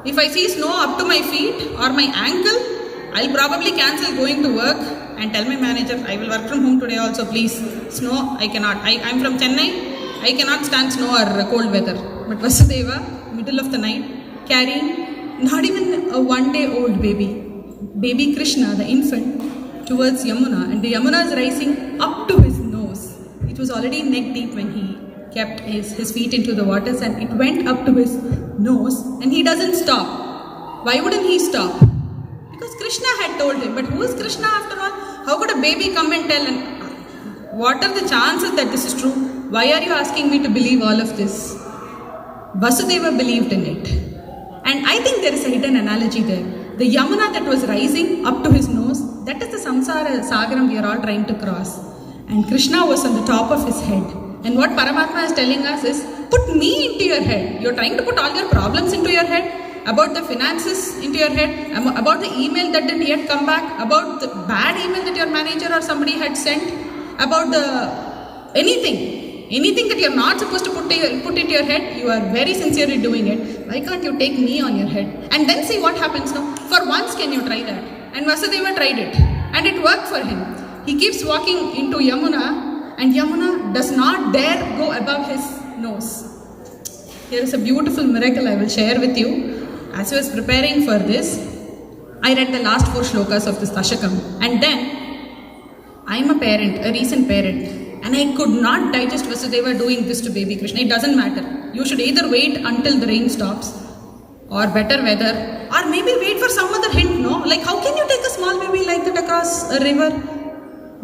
If I see snow up to my feet or my ankle, I'll probably cancel going to work and tell my manager, I will work from home today also, please. Snow, I cannot. I'm from Chennai. I cannot stand snow or cold weather. But Vasudeva, middle of the night, carrying not even a 1-day-old baby, baby Krishna, the infant, towards Yamuna. And the Yamuna is rising up to his nose. It was already neck deep when he kept his feet into the waters, and it went up to his nose, and he doesn't stop. Why wouldn't he stop? Because Krishna had told him. But who is Krishna after all? How could a baby come and tell? And what are the chances that this is true? Why are you asking me to believe all of this? Vasudeva believed in it. And I think there is a hidden analogy there. The Yamuna that was rising up to his nose, that is the samsara sagaram we are all trying to cross. And Krishna was on the top of his head. And what Paramatma is telling us is, put me into your head. You're trying to put all your problems into your head, about the finances into your head, about the email that didn't yet come back, about the bad email that your manager or somebody had sent, about the anything that you're not supposed to put into your head. You are very sincerely doing it. Why can't you take me on your head? And then see what happens now. For once, can you try that? And Vasudeva tried it. And it worked for him. He keeps walking into Yamuna, and Yamuna does not dare go above his nose. Here is a beautiful miracle I will share with you. As I was preparing for this, I read the last 4 shlokas of this Dashakam. And then, I am a parent, a recent parent, and I could not digest Vasudeva doing this to baby Krishna. It doesn't matter. You should either wait until the rain stops, or better weather, or maybe wait for some other hint, no? Like, how can you take a small baby like that across a river?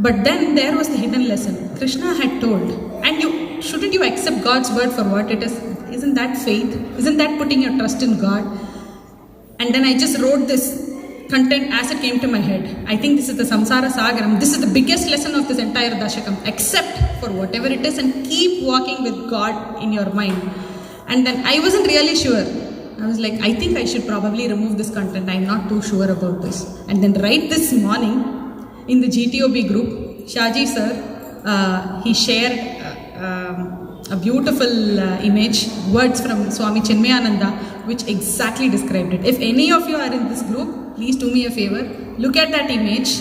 But then there was the hidden lesson. Krishna had told, and shouldn't you accept God's word for what it is? Isn't that faith? Isn't that putting your trust in God? And then I just wrote this content as it came to my head. I think this is the Samsara Sagaram. This is the biggest lesson of this entire Dashakam. Accept for whatever it is and keep walking with God in your mind. And then I wasn't really sure. I was like, I think I should probably remove this content. I'm not too sure about this. And then right this morning, in the GTOB group, Shaji sir, he shared a beautiful image, words from Swami Chinmayananda, which exactly described it. If any of you are in this group, please do me a favor, look at that image.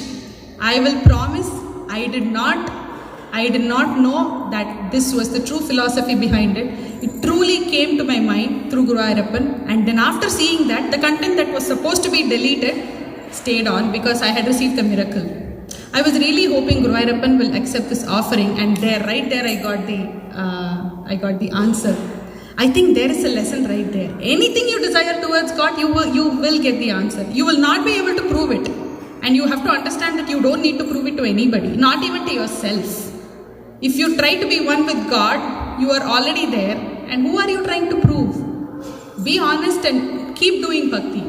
I will promise I did not know that this was the true philosophy behind it. It truly came to my mind through Guru Ayyappan, and then after seeing that, the content that was supposed to be deleted stayed on because I had received the miracle. I was really hoping Guru Ayyappan will accept this offering, and right there I got the answer. I think there is a lesson right there. Anything you desire towards God, you will get the answer. You will not be able to prove it. And you have to understand that you don't need to prove it to anybody, not even to yourself. If you try to be one with God, you are already there. And who are you trying to prove? Be honest and keep doing bhakti.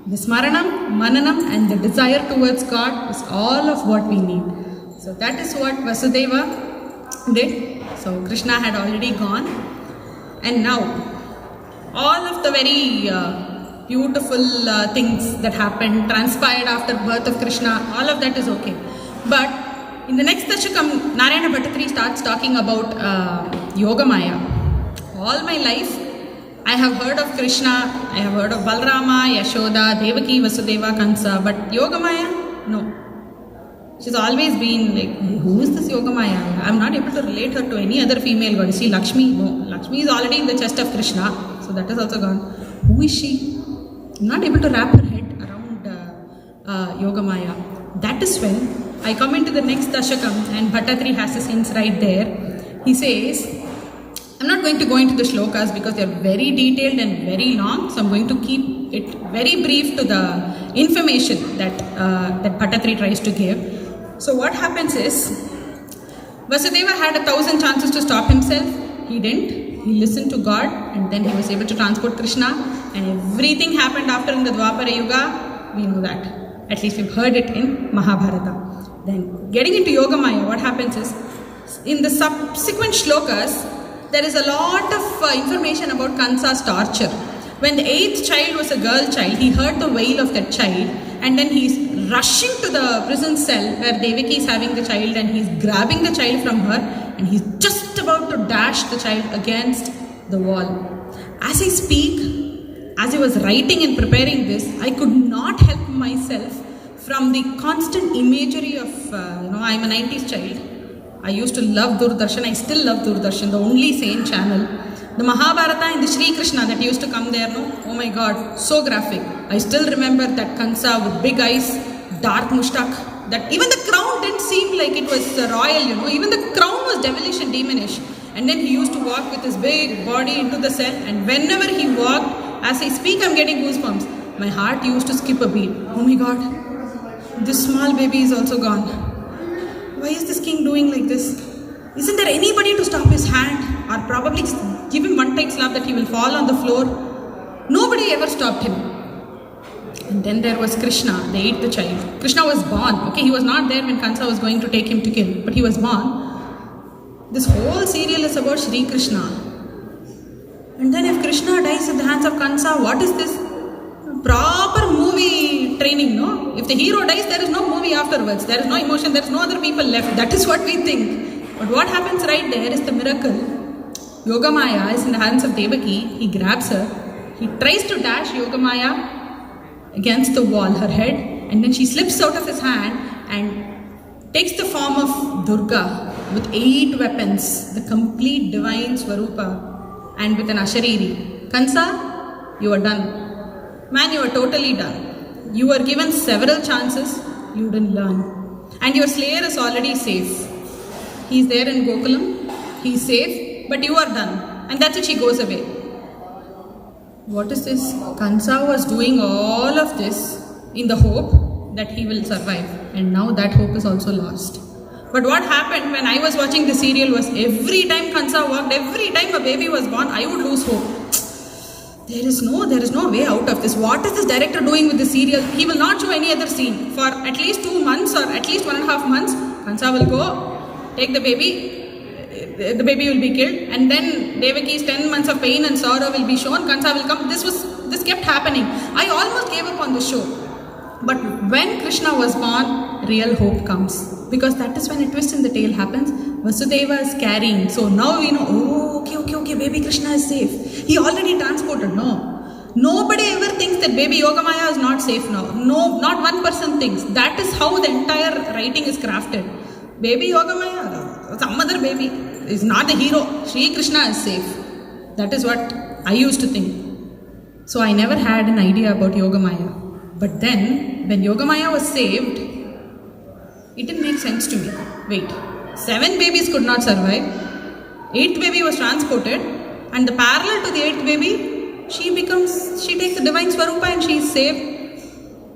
The smaranam, mananam, and the desire towards God is all of what we need. So that is what Vasudeva did. So Krishna had already gone, and now all of the very beautiful things that happened, transpired after birth of Krishna, all of that is okay. But in the next Dashakam, Narayana Bhattatri starts talking about Yogamaya. All my life I have heard of Krishna, I have heard of Balrama, Yashoda, Devaki, Vasudeva, Kansa, but Yogamaya, no. She's always been like, who is this Yogamaya? I'm not able to relate her to any other female god. Is she Lakshmi? No. Lakshmi is already in the chest of Krishna, so that is also gone. Who is she? I'm not able to wrap her head around Yogamaya. That is when I come into the next Dashakam, and Bhattatri has his hints right there. He says, I'm not going to go into the shlokas because they are very detailed and very long, so I'm going to keep it very brief to the information that Bhattatri tries to give. So what happens is, Vasudeva had 1,000 chances to stop himself. He didn't. He listened to God, and then he was able to transport Krishna, and everything happened after in the Dwapara Yuga. We know that. At least we've heard it in Mahabharata. Then getting into Yogamaya, what happens is, in the subsequent shlokas, there is a lot of information about Kansa's torture. When the 8th child was a girl child, he heard the wail of that child, and then he's rushing to the prison cell where Devaki is having the child, and he's grabbing the child from her, and he's just about to dash the child against the wall. As I speak, as I was writing and preparing this, I could not help myself from the constant imagery of, I'm a 90s child. I used to love Doordarshan. I still love Doordarshan, the only sane channel. The Mahabharata and the Shri Krishna that used to come there, no? Oh my God, so graphic. I still remember that Kansa with big eyes, dark mustak, that even the crown didn't seem like it was royal, Even the crown was devilish and demonish. And then he used to walk with his big body into the cell, and whenever he walked, as I speak, I'm getting goosebumps. My heart used to skip a beat. Oh my God, this small baby is also gone. Why is this king doing like this? Isn't there anybody to stop his hand, or probably give him one tight slap that he will fall on the floor? Nobody ever stopped him. And then there was Krishna, they ate the child. Krishna was born. Okay, he was not there when Kansa was going to take him to kill, but he was born. This whole serial is about Shri Krishna. And then if Krishna dies at the hands of Kansa, what is this? Proper movie training, no? If the hero dies, there is no movie afterwards. There is no emotion, there is no other people left. That is what we think. But what happens right there is the miracle. Yogamaya is in the hands of Devaki. He grabs her. He tries to dash Yogamaya against the wall, her head, and then she slips out of his hand and takes the form of Durga with 8 weapons, the complete divine Swarupa, and with an Ashariri. Kansa, you are done. Man, you are totally done. You were given several chances, you didn't learn. And your slayer is already safe. He's there in Gokulam, he's safe, but you are done. And that's it, she goes away. What is this? Kansa was doing all of this in the hope that he will survive. And now that hope is also lost. But what happened when I was watching the serial was every time Kansa walked, every time a baby was born, I would lose hope. There is no way out of this. What is this director doing with the serial? He will not show any other scene. For at least 2 months or at least 1.5 months, Kansa will go, take the baby will be killed, and then Devaki's 10 months of pain and sorrow will be shown, Kansa will come. This kept happening. I almost gave up on the show. But when Krishna was born, real hope comes. Because that is when a twist in the tale happens. Vasudeva is carrying. So now we know, okay, baby Krishna is safe. He already transported. No. Nobody ever thinks that baby Yogamaya is not safe now. No, not one person thinks. That is how the entire writing is crafted. Baby Yogamaya, some other baby, is not the hero. Shri Krishna is safe. That is what I used to think. So I never had an idea about Yogamaya. But then, when Yogamaya was saved, it didn't make sense to me. Wait, 7 babies could not survive. 8th baby was transported, and the parallel to the 8th baby, she takes the divine Swarupa and she is saved.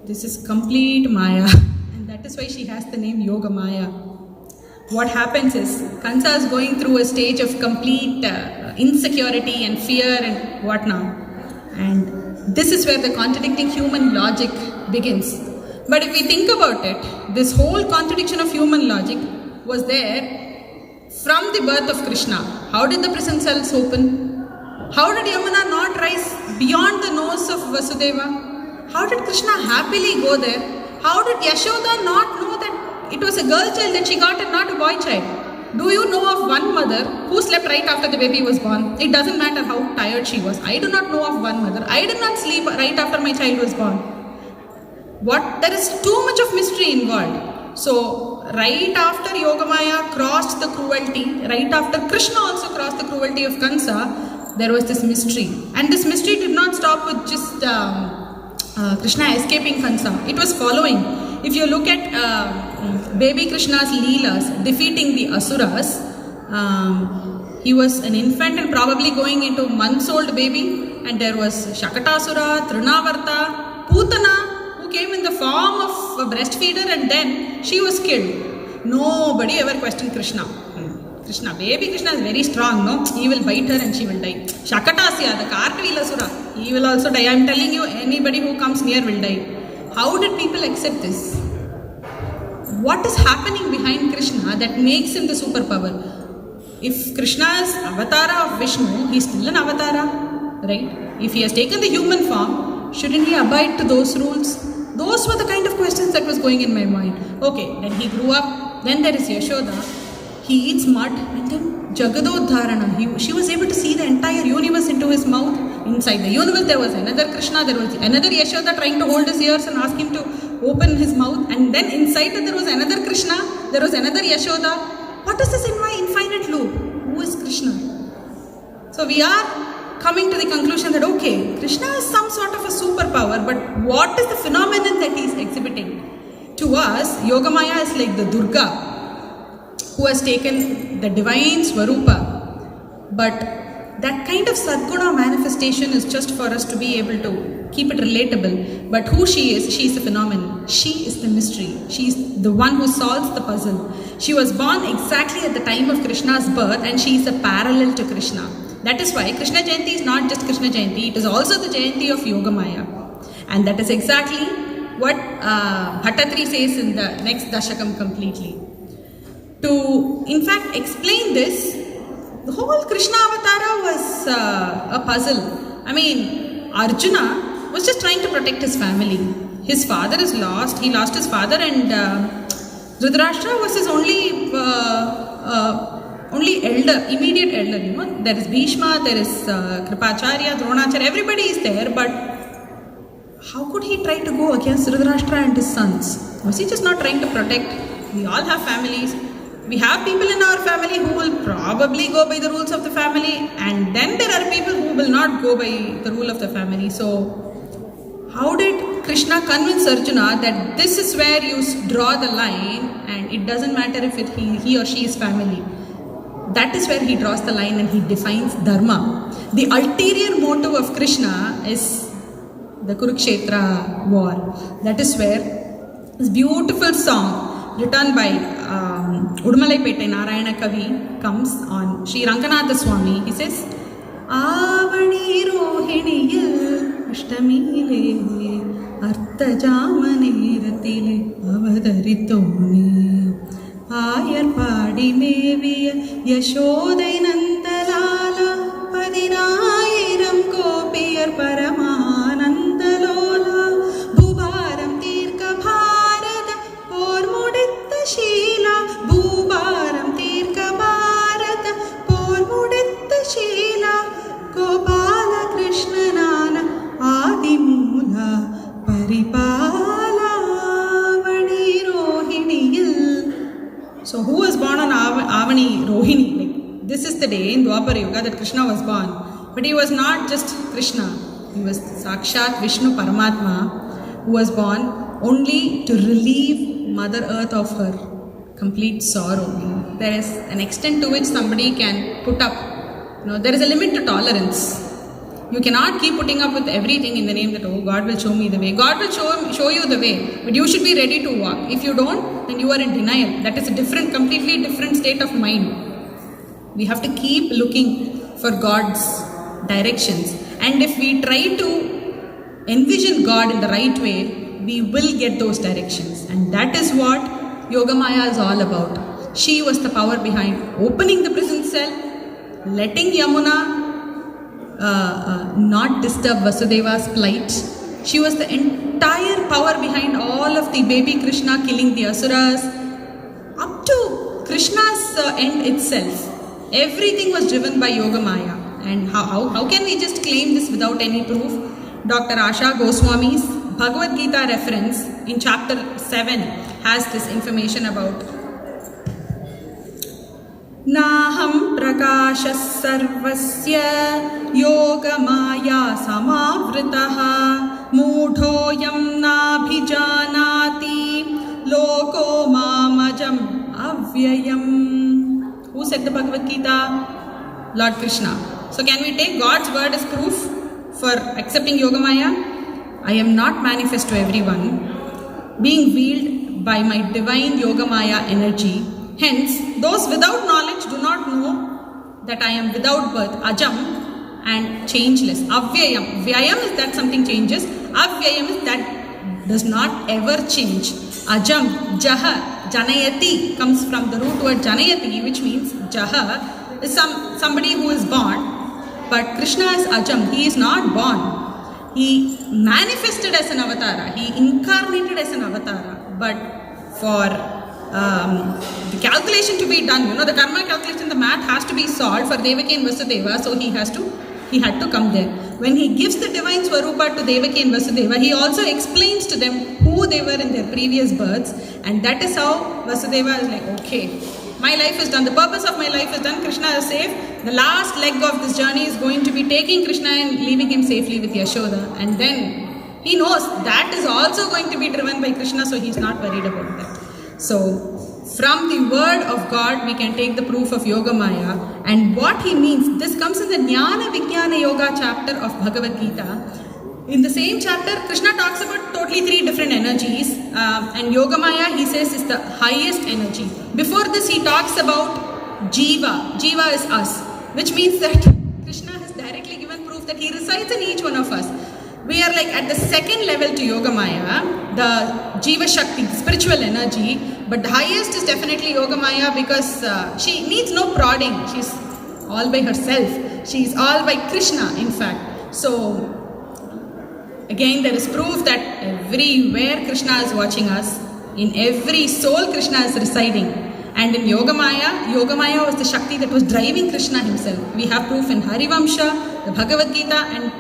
This is complete Maya, and that is why she has the name Yogamaya. What happens is, Kansa is going through a stage of complete insecurity and fear and whatnot. And this is where the contradicting human logic begins. But if we think about it, this whole contradiction of human logic was there from the birth of Krishna. How did the prison cells open? How did Yamuna not rise beyond the nose of Vasudeva? How did Krishna happily go there? How did Yashoda not know that it was a girl child that she got and not a boy child? Do you know of one mother who slept right after the baby was born? It doesn't matter how tired she was. I do not know of one mother. I did not sleep right after my child was born. There is too much of mystery involved. So, right after Yogamaya crossed the cruelty, right after Krishna also crossed the cruelty of Kansa, there was this mystery. And this mystery did not stop with just Krishna escaping Kansa. It was following. If you look at baby Krishna's Leelas defeating the Asuras, he was an infant and probably going into months-old baby, and there was Shakatasura, Trinavarta, Putana, who came in the form of a breastfeeder, and then she was killed. Nobody ever questioned Krishna. Baby Krishna is very strong, no? He will bite her and she will die. Shakatasya, the Kartavila Asura, he will also die. I am telling you, anybody who comes near will die. How did people accept this? What is happening behind Krishna that makes him the superpower? If Krishna is avatara of Vishnu, he is still an avatara, right? If he has taken the human form, shouldn't he abide to those rules? Those were the kind of questions that was going in my mind. Okay, then he grew up, then there is Yashoda, he eats mud, and then Jagadodharana, she was able to see the entire universe into his mouth. Inside the universe there was another Krishna, there was another Yashoda trying to hold his ears and ask him to open his mouth, and then inside that there was another Krishna, there was another Yashoda. What is this in my infinite loop? Who is Krishna? So we are coming to the conclusion that okay, Krishna is some sort of a superpower, but what is the phenomenon that he is exhibiting? To us, Yogamaya is like the Durga who has taken the divine Swarupa, but that kind of Sadguna manifestation is just for us to be able to keep it relatable. But who she is a phenomenon. She is the mystery. She is the one who solves the puzzle. She was born exactly at the time of Krishna's birth, and she is a parallel to Krishna. That is why Krishna Jayanti is not just Krishna Jayanti, it is also the Jayanti of Yogamaya. And that is exactly what Bhattatri says in the next Dashakam completely. To, in fact, explain this, the whole Krishna avatara was a puzzle. I mean, Arjuna was just trying to protect his family. His father is lost. He lost his father, and Dhritarashtra was his only elder, immediate elder. You know, there is Bhishma, there is Kripacharya, Dronacharya. Everybody is there, but how could he try to go against Dhritarashtra and his sons? Was he just not trying to protect? We all have families. We have people in our family who will probably go by the rules of the family, and then there are people who will not go by the rule of the family. So, how did Krishna convince Arjuna that this is where you draw the line and it doesn't matter if he or she is family? That is where he draws the line and he defines Dharma. The ulterior motive of Krishna is the Kurukshetra war. That is where this beautiful song written by Udumalaipettai Narayana Kavi comes on Sri Ranganatha Swami. He says, Avani Rohiniyil Ashtamile Artajamane Ratile Avadaritone Ayar Padi Meviya Yashodai Nandalala Padinayiram Kopiyar Paramanandalola Bhubaram Tirka Bharata Pormuditta Sheela Bhubaram Tirka Bharata Pormuditta Sheela Gopala Krishna Nana Adimula Paripala Avani Rohiniyil. So who was born on Avani Rohini? Like, this is the day in Dwapara Yuga that Krishna was born. But he was not just Krishna. He was Sakshat Vishnu Paramatma, who was born only to relieve Mother Earth of her complete sorrow. There is an extent to which somebody can put up. There is a limit to tolerance. You cannot keep putting up with everything in the name that, oh, God will show me the way. God will show you the way, but you should be ready to walk. If you don't, then you are in denial. That is a completely different state of mind. We have to keep looking for God's directions. And if we try to envision God in the right way, we will get those directions. And that is what Yogamaya is all about. She was the power behind opening the prison cell, letting Yamuna not disturb Vasudeva's plight. She was the entire power behind all of the baby Krishna killing the Asuras. Up to Krishna's end itself, everything was driven by Yogamaya. And how can we just claim this without any proof? Dr. Asha Goswami's Bhagavad Gita reference in chapter 7 has this information about Naham prakashas sarvasya yogamaya samavritaha mudhoyam nabhijanati loko mamajam avyayam. Who said the Bhagavad Gita? Lord Krishna. So can we take God's word as proof for accepting Yogamaya? I am not manifest to everyone, being wielded by my divine Yogamaya energy. Hence, those without knowledge do not know that I am without birth, ajam, and changeless. Avyayam. Vyayam is that something changes. Avyayam is that does not ever change. Ajam, jaha, janayati comes from the root word janayati, which means jaha is somebody who is born. But Krishna is ajam. He is not born. He manifested as an avatara. He incarnated as an avatara. But for the calculation to be done, the karma calculation, the math has to be solved for Devaki and Vasudeva, so he had to come there. When he gives the divine Swarupa to Devaki and Vasudeva, he also explains to them who they were in their previous births, and that is how Vasudeva is like, okay, my life is done, the purpose of my life is done, Krishna is safe, the last leg of this journey is going to be taking Krishna and leaving him safely with Yashoda, and then he knows that is also going to be driven by Krishna, so he's not worried about that. So, from the word of God, we can take the proof of Yogamaya. And what he means, this comes in the Jnana Vijnana Yoga chapter of Bhagavad Gita. In the same chapter, Krishna talks about totally 3 different energies. And Yogamaya, he says, is the highest energy. Before this, he talks about Jiva. Jiva is us. Which means that Krishna has directly given proof that he resides in each one of us. We are like at the second level to Yogamaya, the Jiva Shakti, spiritual energy, but the highest is definitely Yogamaya because she needs no prodding. She's all by herself. She's all by Krishna, in fact. So, again, there is proof that everywhere Krishna is watching us, in every soul Krishna is residing. And in Yogamaya was the Shakti that was driving Krishna himself. We have proof in Harivamsha, the Bhagavad Gita, and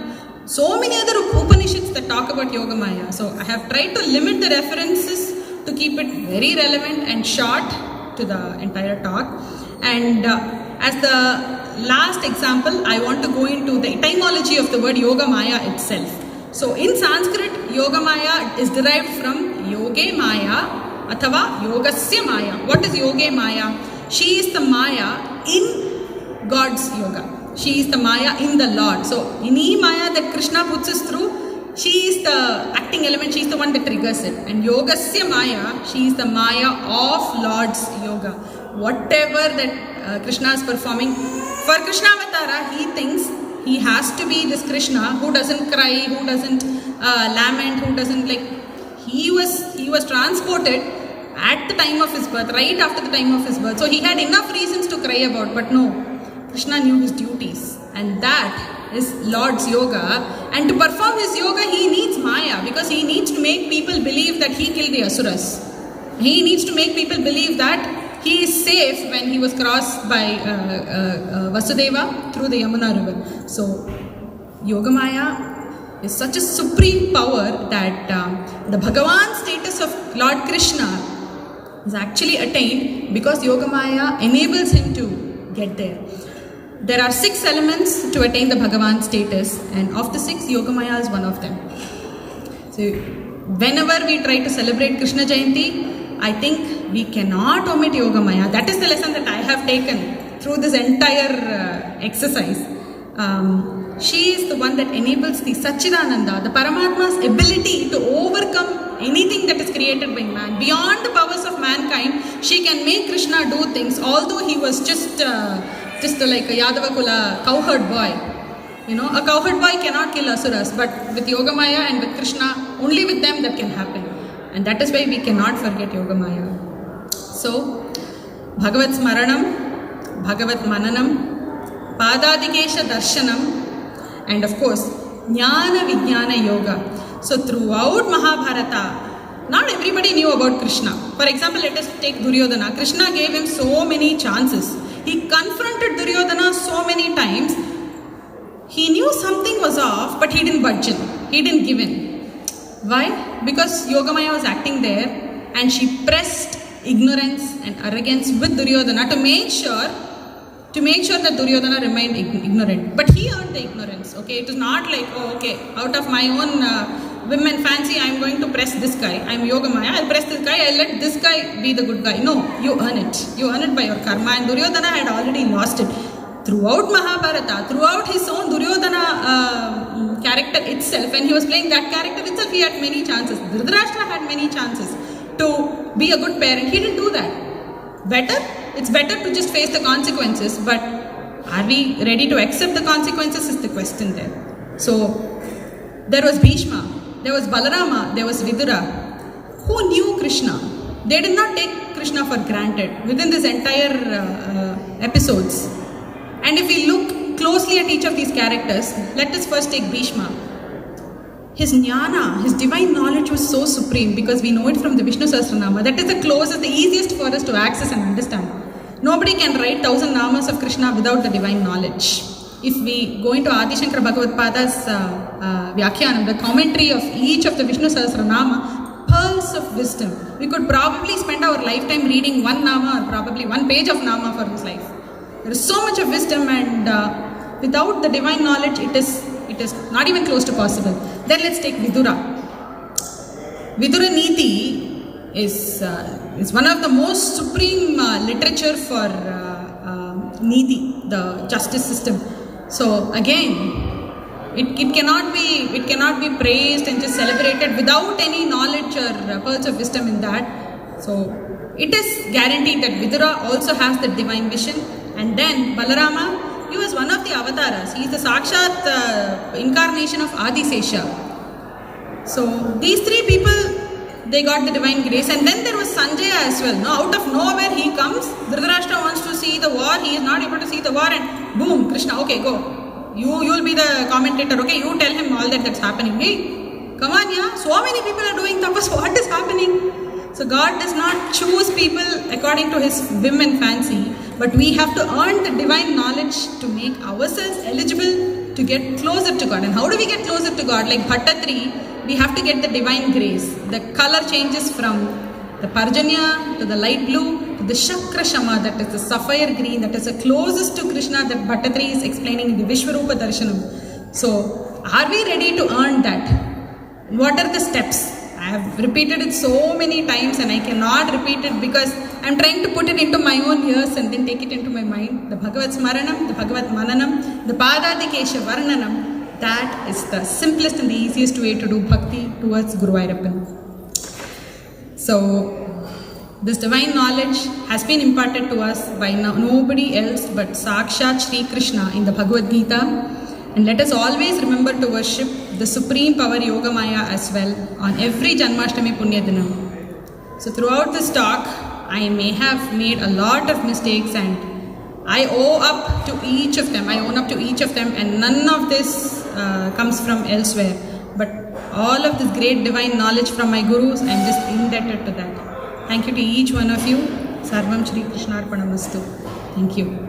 so many other Upanishads that talk about Yogamaya. So I have tried to limit the references to keep it very relevant and short to the entire talk. And as the last example, I want to go into the etymology of the word Yogamaya itself. So in Sanskrit, Yogamaya is derived from Yoge Maya athava Yogasya Maya. What is Yoge Maya? She is the Maya in God's yoga. She is the Maya in the Lord. So, any Maya that Krishna puts us through, she is the acting element, she is the one that triggers it. And Yogasya Maya, she is the Maya of Lord's yoga. Whatever that Krishna is performing, for Krishna Avatara, he thinks he has to be this Krishna who doesn't cry, who doesn't lament, who doesn't he was transported at the time of his birth, right after the time of his birth. So, he had enough reasons to cry about, but no. Krishna knew his duties, and that is Lord's yoga. And to perform his yoga, he needs Maya because he needs to make people believe that he killed the Asuras. He needs to make people believe that he is safe when he was crossed by Vasudeva through the Yamuna river. So, Yogamaya is such a supreme power that the Bhagavan status of Lord Krishna is actually attained because Yogamaya enables him to get there. There are 6 elements to attain the Bhagavan status, and of the 6, Yogamaya is one of them. So, whenever we try to celebrate Krishna Jayanti, I think we cannot omit Yogamaya. That is the lesson that I have taken through this entire exercise. She is the one that enables the Satchidananda, the Paramatma's ability to overcome anything that is created by man. Beyond the powers of mankind, she can make Krishna do things, although he was just like a Yadava Kula cowherd boy. A cowherd boy cannot kill Asuras, but with Yogamaya and with Krishna, only with them that can happen. And that is why we cannot forget Yogamaya. So, Bhagavat Smaranam, Bhagavat Mananam, Padadikesha Darshanam, and of course, Jnana Vijnana Yoga. So throughout Mahabharata, not everybody knew about Krishna. For example, let us take Duryodhana. Krishna gave him so many chances. He confronted Duryodhana so many times. He knew something was off, but he didn't budge in. He didn't give in. Why? Because Yogamaya was acting there and she pressed ignorance and arrogance with Duryodhana to make sure that Duryodhana remained ignorant. But he earned the ignorance. Okay, it is not like, oh, okay, out of my own women fancy, I am going to press this guy. I am Yogamaya, I'll press this guy, I'll let this guy be the good guy. No, you earn it. You earn it by your karma, and Duryodhana had already lost it. Throughout Mahabharata, throughout his own Duryodhana character itself, when he was playing that character itself, he had many chances. Dhritarashtra had many chances to be a good parent. He didn't do that. It's better to just face the consequences, but are we ready to accept the consequences is the question there. So, there was Bhishma, there was Balarama, there was Vidura, who knew Krishna. They did not take Krishna for granted within this entire episodes. And if we look closely at each of these characters, let us first take Bhishma. His jnana, his divine knowledge was so supreme because we know it from the Vishnu Sahasranama. That is the closest, the easiest for us to access and understand. Nobody can write 1,000 namas of Krishna without the divine knowledge. If we go into Adi Shankara Bhagavad Pada's Vyakhyanam, the commentary of each of the Vishnu Sahasranama, pearls of wisdom. We could probably spend our lifetime reading one nama or probably one page of nama for his life. There is so much of wisdom, and without the divine knowledge, it is not even close to possible. Then let's take Vidura. Vidura Niti is one of the most supreme literature for Niti, the justice system. So again, it cannot be praised and just celebrated without any knowledge or pearls of wisdom in that. So it is guaranteed that Vidura also has the divine vision. And then Balarama, he was one of the avatars. He is the Sakshat incarnation of Adisesha. So these three people, they got the divine grace. And then there was Sanjaya as well. Now out of nowhere he comes. Dhritarashtra wants to see the war. He is not able to see the war, and boom, Krishna, okay, go. You will be the commentator. Okay, you tell him all that's happening. Hey, come on, yeah. So many people are doing tapas. What is happening? So God does not choose people according to his whim and fancy, but we have to earn the divine knowledge to make ourselves eligible to get closer to God. And how do we get closer to God? Like Bhattatri, we have to get the divine grace. The color changes from the Parjanya to the light blue to the Shakra Shama, that is the sapphire green, that is the closest to Krishna that Bhattatri is explaining in the Vishwarupa Darshanam. So, are we ready to earn that? What are the steps? I have repeated it so many times and I cannot repeat it because I am trying to put it into my own ears and then take it into my mind. The Bhagavat Smaranam, the Bhagavat Mananam, the Padadikesha Varnanam, that is the simplest and the easiest way to do bhakti towards Guru Vairappan. So, this divine knowledge has been imparted to us by nobody else but Sakshat Shri Krishna in the Bhagavad Gita. And let us always remember to worship the supreme power Yogamaya as well on every Janmashtami Punya Dinam. So throughout this talk, I may have made a lot of mistakes and I own up to each of them, and none of this comes from elsewhere. But all of this great divine knowledge from my gurus, I am just indebted to that. Thank you to each one of you. Sarvam Shri Krishnarpanamastu. Thank you.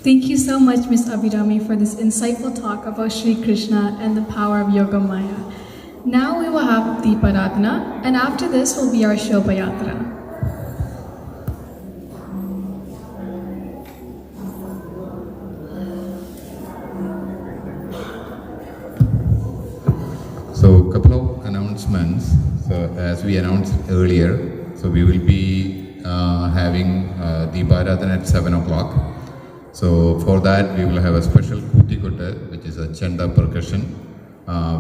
Thank you so much, Ms. Abhirami, for this insightful talk about Sri Krishna and the power of Yogamaya. Now we will have Deeparadhana, and after this will be our Shobha Yatra. a couple of announcements. So as we announced earlier, so we will be having Deeparadhana at 7 o'clock. So for that we will have a special Kuti Kotte, which is a Chanda percussion.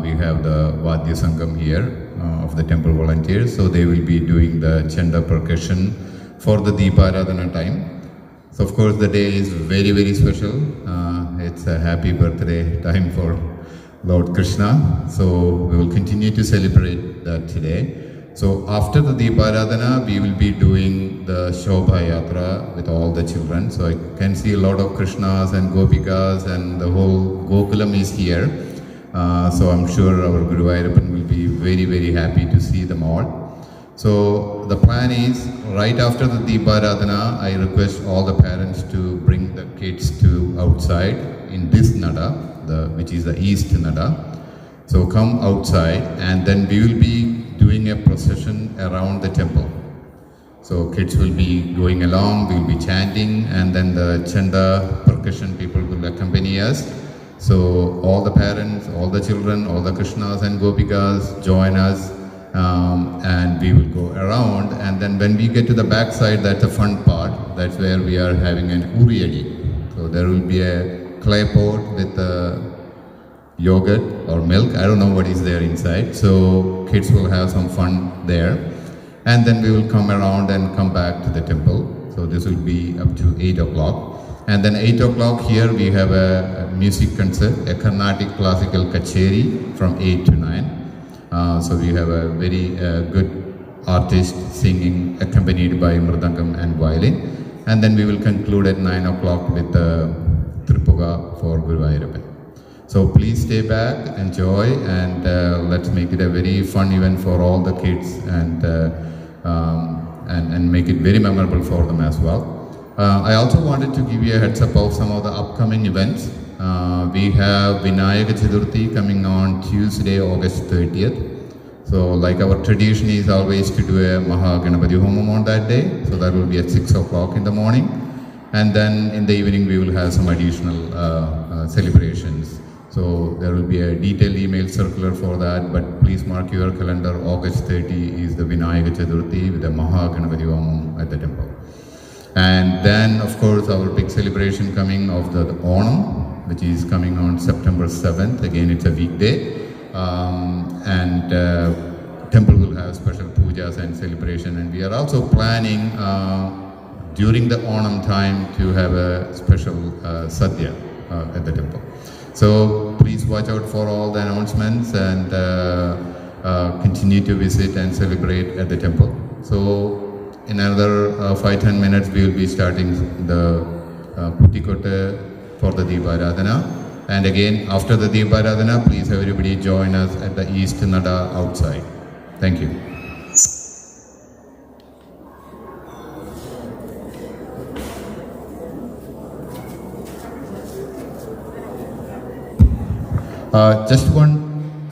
We have the Vadya Sangam here of the temple volunteers. So they will be doing the Chanda percussion for the Deeparadhana time. So of course the day is very, very special. It's a happy birthday time for Lord Krishna. So we will continue to celebrate that today. So after the Deeparadhana, we will be doing the Shobha Yatra with all the children. So I can see a lot of Krishnas and Gopikas and the whole Gokulam is here. So I'm sure our Guru Ayyappan will be very, very happy to see them all. So the plan is, right after the Deeparadhana, I request all the parents to bring the kids to outside in this Nada, which is the East Nada. So come outside and then we will be doing a procession around the temple. So kids will be going along, we will be chanting, and then the Chanda percussion people will accompany us. So all the parents, all the children, all the Krishnas and Gopikas join us. And we will go around, and then when we get to the back side, that's the fun part. That's where we are having an uriyadi. So there will be a clay pot with yogurt or milk. I don't know what is there inside. So kids will have some fun there. And then we will come around and come back to the temple. So this will be up to 8 o'clock. And then 8 o'clock here we have a music concert, a Carnatic classical kacheri from 8 to 9. So we have a very good artist singing accompanied by Mridangam and violin. And then we will conclude at 9 o'clock with the Tripuga for Guru Ayyappan. So please stay back, enjoy, and let's make it a very fun event for all the kids and make it very memorable for them as well. I also wanted to give you a heads up of some of the upcoming events. We have Vinayaka Chaturthi coming on Tuesday, August 30th. So like our tradition is always to do a Mahaganapati Homam on that day. So that will be at 6 o'clock in the morning. And then in the evening we will have some additional celebrations. So there will be a detailed email circular for that, but please mark your calendar. August 30 is the Vinayaka Chaturthi with the Mahaganapati Homam at the temple. And then of course our big celebration coming of the Onam, which is coming on September 7th. Again, it's a weekday. Temple will have special pujas and celebration. And we are also planning during the Onam time to have a special sadhya at the temple. So please watch out for all the announcements and continue to visit and celebrate at the temple. So in another 5-10 minutes, we will be starting the Kuti Kotte for the Deeparadhana. And again, after the Deeparadhana, please everybody join us at the East Nada outside. Thank you. Just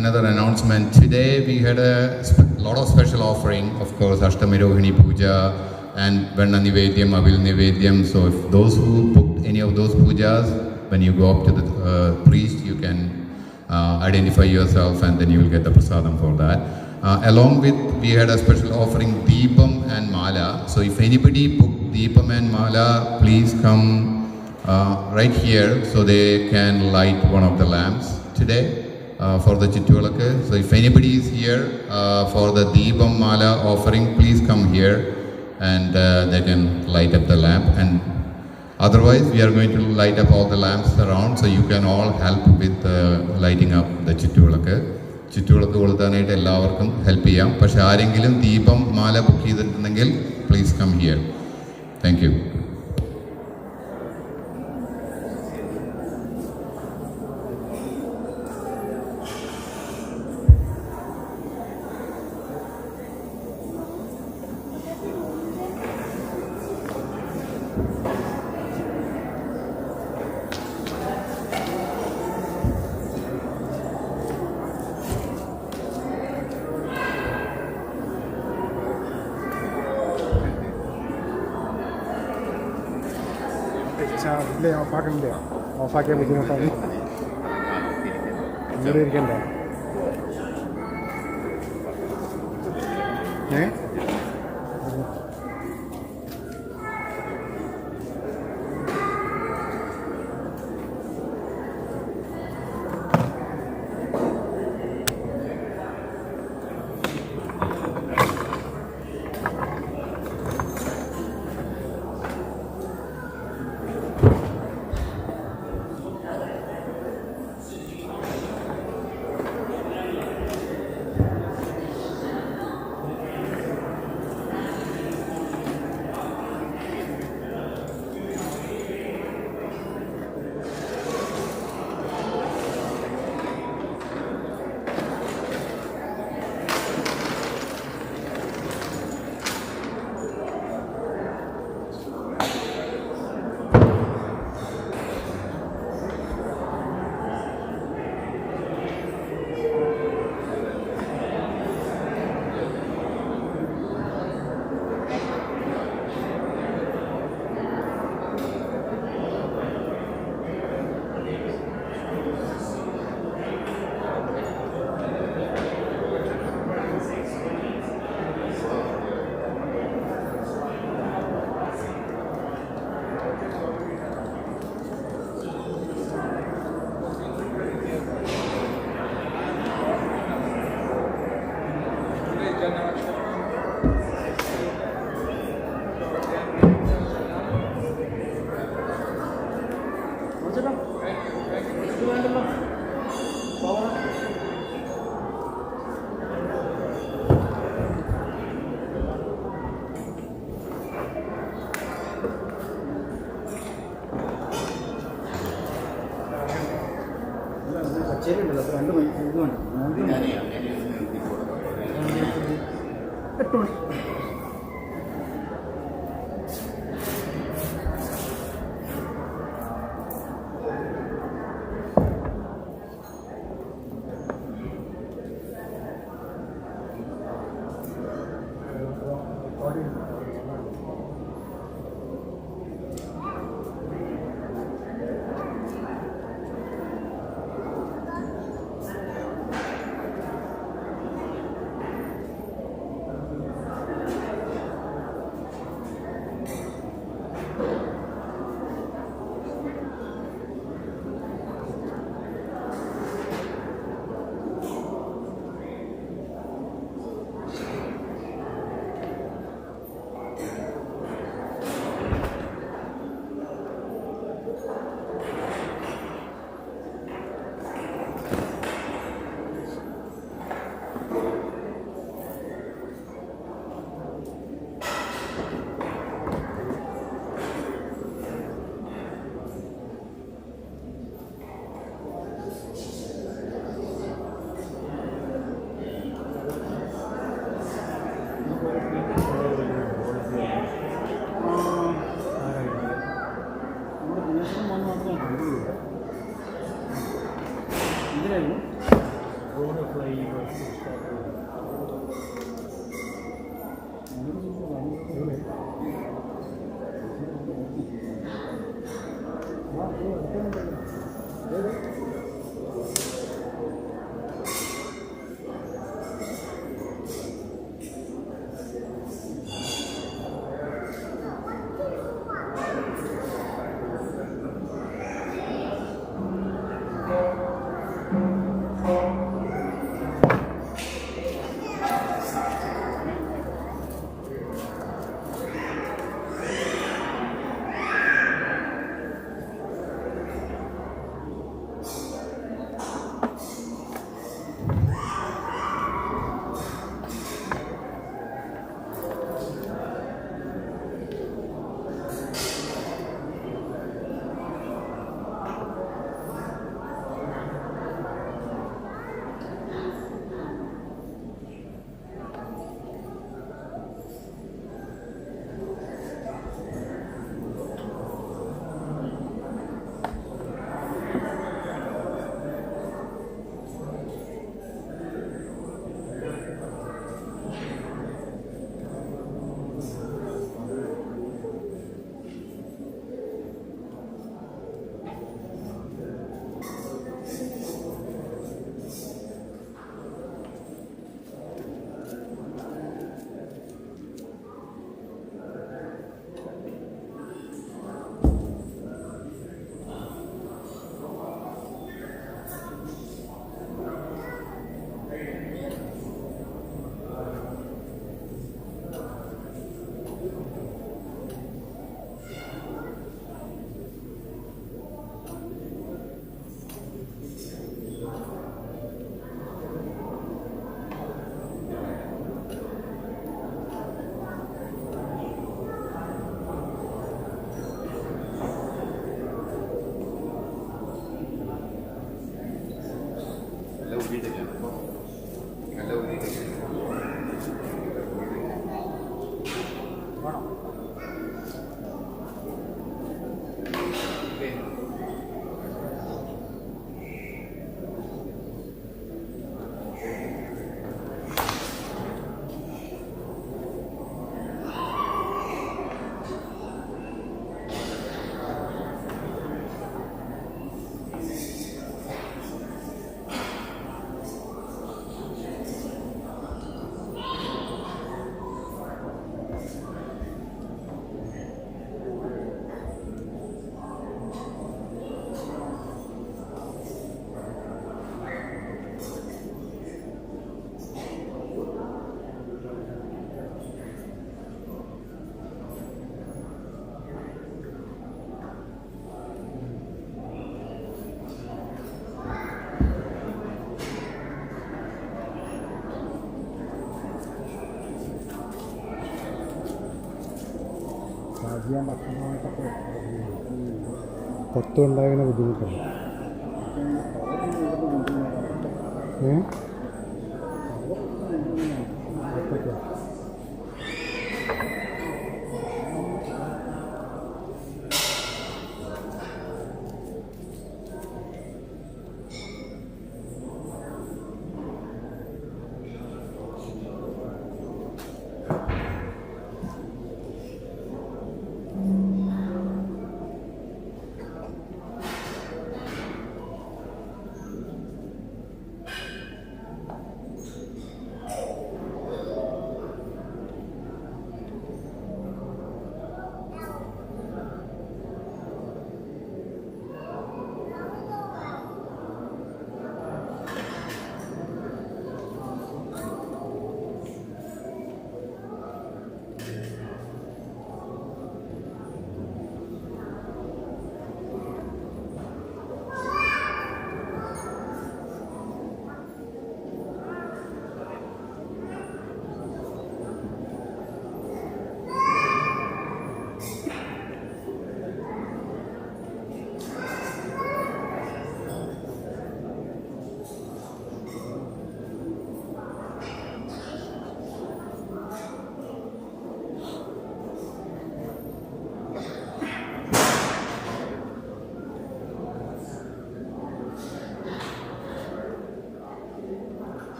another announcement. Today we had a lot of special offering. Of course, Ashtami Rohini Puja and Vanna Nivedyam, Avil Nivedyam. So if those who booked any of those pujas, when you go up to the priest, you can identify yourself and then you will get the prasadam for that. Along with, we had a special offering, Deepam and Mala. So if anybody booked Deepam and Mala, please come right here so they can light one of the lamps today for the Chittuvalakku. So if anybody is here for the Deepam Mala offering, please come here and they can light up the lamp. And otherwise, we are going to light up all the lamps around, so you can all help with lighting up the Chittuvalakku. Chittuvalakku കൊടുക്കാനായിട്ട് എല്ലാവർക്കും help ചെയ്യാം. പക്ഷെ ആരെങ്കിലും ദീപം മാല book ചെയ്തിട്ടുണ്ടെങ്കിൽ please come here. Thank you. ഇല്ലേ ഓഫാക്കണ്ടേ? ഓഫാക്കിയാൽ ബുദ്ധിമുട്ടാണ്. ഇങ്ങോട്ട് ഇരിക്കണ്ടേ? ചെയ്യാൻ പറ്റുന്നതായിട്ടൊക്കെ പുറത്തുണ്ടാകുന്ന ബുദ്ധിമുട്ടുണ്ട്.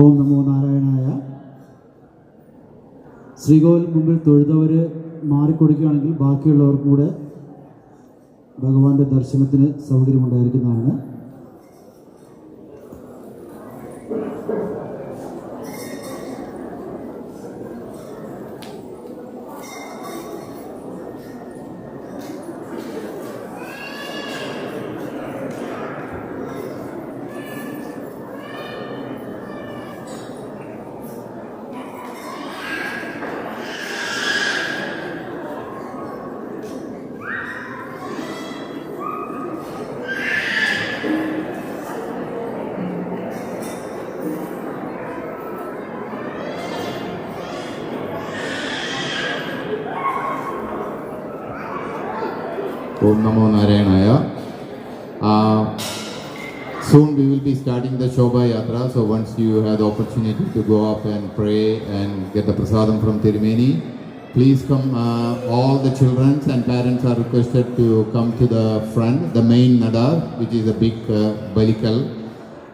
ഓം നമോ നാരായണായ. ശ്രീകോവിൽ മുമ്പിൽ തൊഴുതവർ മാറിക്കൊടുക്കുകയാണെങ്കിൽ ബാക്കിയുള്ളവർക്കും കൂടെ ഭഗവാന്റെ ദർശനത്തിന് സൗകര്യമുണ്ടായിരിക്കുന്നതാണ്. Om Namo Narayanaya. Soon we will be starting the Shobha Yatra. So once you have the opportunity to go up and pray and get the prasadam from Tirumeni, please come. All the children and parents are requested to come to the front, the main nada, which is a big balikal.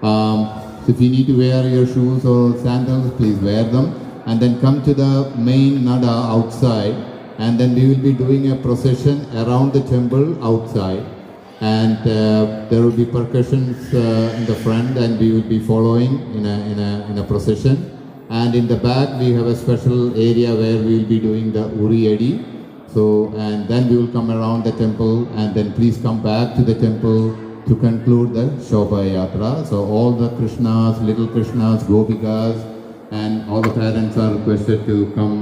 So if you need to wear your shoes or sandals, please wear them. And then come to the main nada outside. And then we will be doing a procession around the temple outside. And there will be percussions in the front, and we will be following in a procession. And in the back we have a special area where we will be doing the Uri Edi. So, and then we will come around the temple, and then please come back to the temple to conclude the Shobha Yatra. So all the Krishnas, little Krishnas, Gopikas, and all the parents are requested to come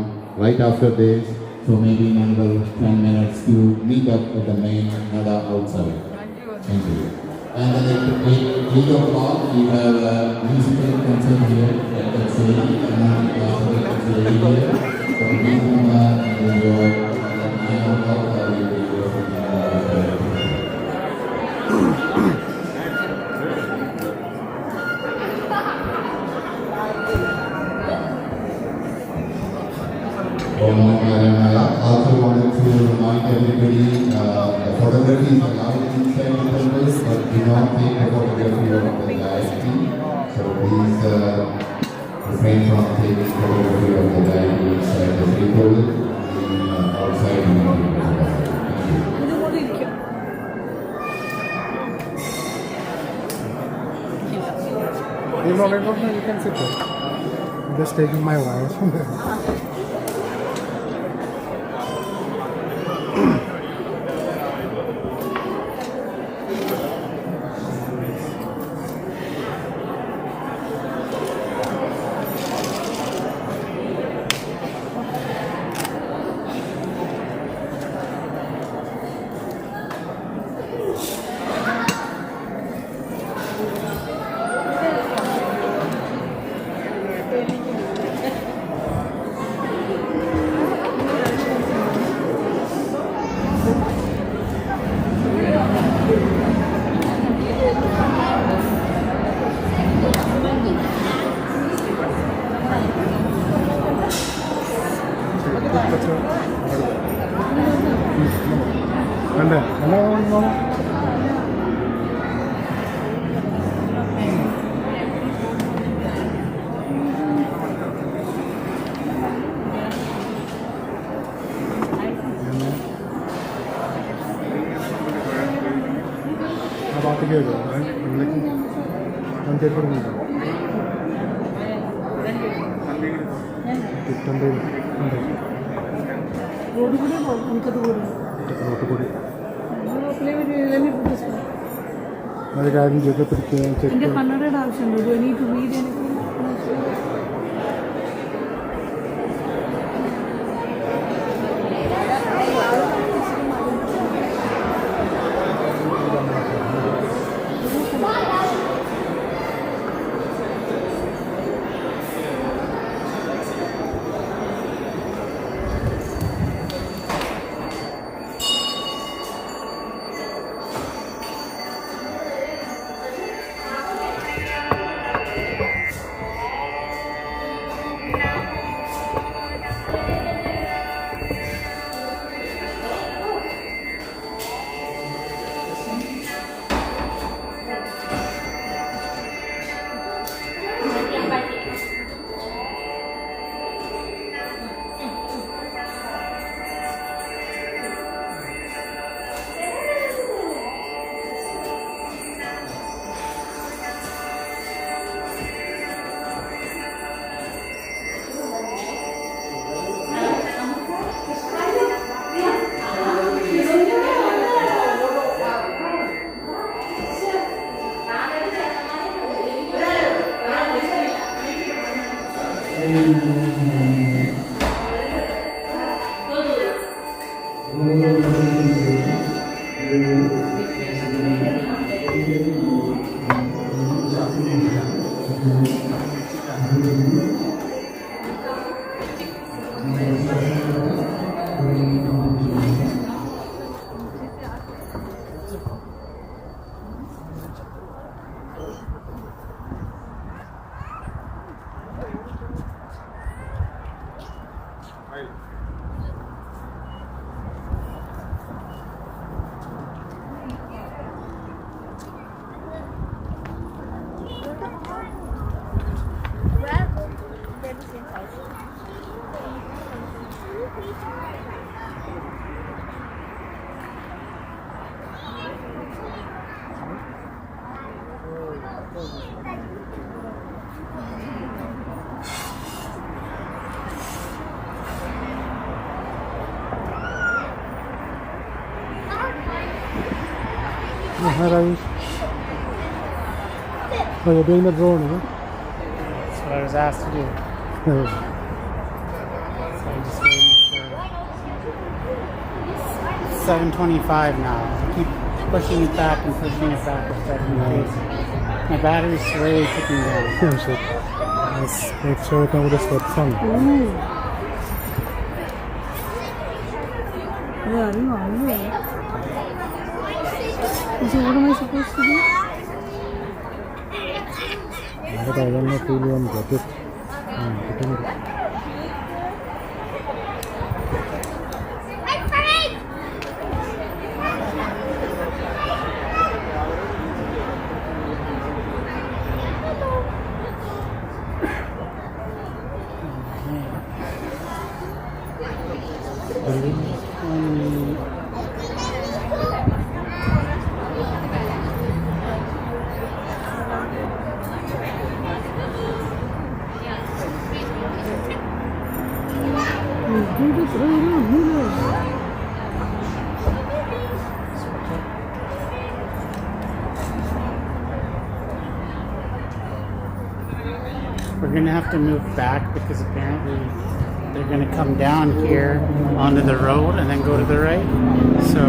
right after this. So maybe in another 10 minutes to meet up at the main nada outside. Thank you. And then at 8 o'clock we have a musical concert here at the city. And here. So please come back and enjoy. At 9 o'clock I will be working I also wanted to remind everybody the photography is allowed inside the temple, but do not take a photography of the deity. So please refrain from taking photography of the deity inside the temple, outside the temple. You can sit there. I'm just taking my wires from there. ഭാഗത്തേക്ക് വരുമോ? വണ്ടിയിൽ കൊടുക്കുന്നുണ്ടോ? Road को देखो उनका तो rote കൂടി play with let me put this one. അത് കാര്യം ചെയ്ത് പിടിക്കുക ചെക്ക് എൻ്റെ കണ്ണടയുടെ ആവശ്യമുണ്ട്. Do I need to read anything? Hi Ravish. Oh, you're doing the drone, huh? That's what I was asked to do. So I'm just waiting for 7:25 now. I keep pushing it back and pushing it back. It's driving me crazy. My battery's slowly ticking down. Oh shit. Let's make sure we come with the steps on. So what am I supposed to do? But I don't know if you want to get it. We're going to have to move back because apparently they're going to come down here onto the road and then go to the right. So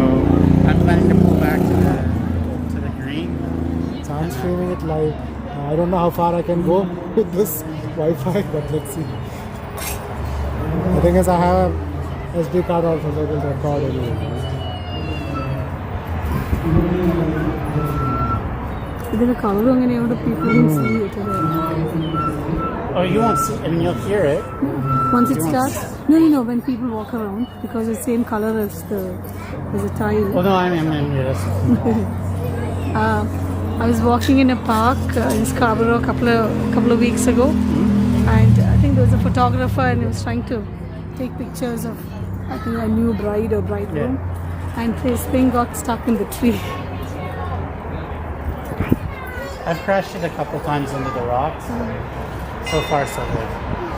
I'm planning to pull back to the green. So I'm streaming it live. I don't know how far I can go with this Wi-Fi, but let's see. The thing is, I have a SD card also, so it will record anyway. ഇതിന്റെ colour എങ്ങനെയാണ്? people can see it. Oh, you won't see, I mean, you'll hear it. Once it starts, no, when people walk around, because it's the same color as the tile. Oh, no, I'm in here. I was walking in a park in Scarborough a couple of weeks ago, and I think there was a photographer and he was trying to take pictures of, I think, a new bride or bridegroom, and his thing got stuck in the tree. I've crashed it a couple times into the rocks. So far, so good.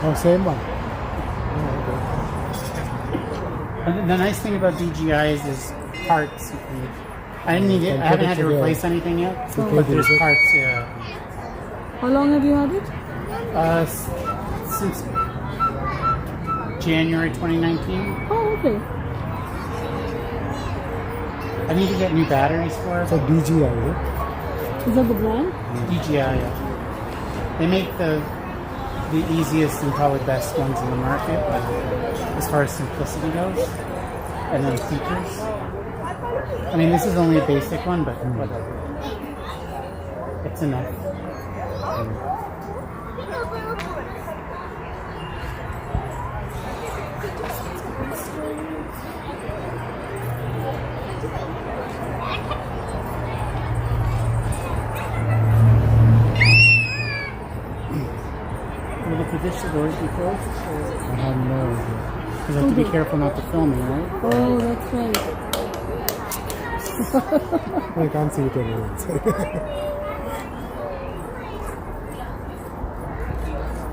Oh, same one. And the nice thing about DGIs is parts. I haven't had to replace anything yet, but there's parts. Yeah. How long have you had it? Since January 2019. Oh, okay. I need to get new batteries for it. So DGI, yeah? Is that the brand? DGI. Yeah. They make the easiest and probably best ones in the market, as far as simplicity goes, and then features. I mean, this is only a basic one, but whatever. It's enough. Will the Prathishta doors be closed? I have no idea. Because you have to be careful not to film it, right? Oh, that's right. I can't see it anyway.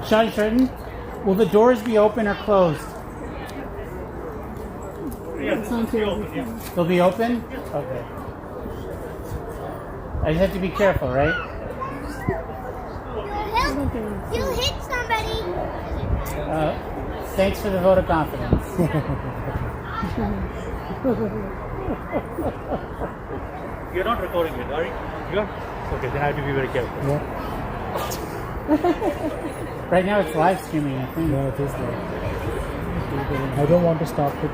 Shadi Shredden, will the doors be open or closed? Thank you. They'll be open? Okay. I just have to be careful, right? You hit somebody. Thanks for the vote of confidence. You're not recording it, are you? You are? Okay, then I have to be very careful. Yeah, Right now it's live streaming, I think. yeah, it is there. I don't want to stop it.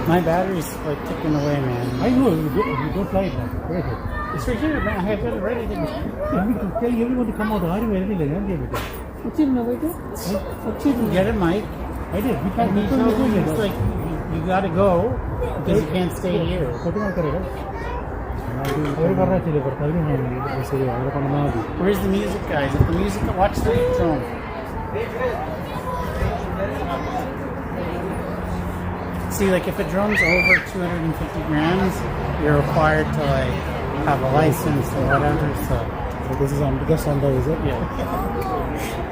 My battery's like ticking away, man. I know, you don't fly it now. Where is it? It's right here, man. I have it ready to go. You need to tell everyone to come out. Are you anything like that? Get a mic. I did. We can't It's like you gotta go because you can't stay here. Where's the music, guys? If the music, watch the drone. See, like if a drone's over 250 grams, you're required to like have a license or whatever. So this is just under, is it? yeah.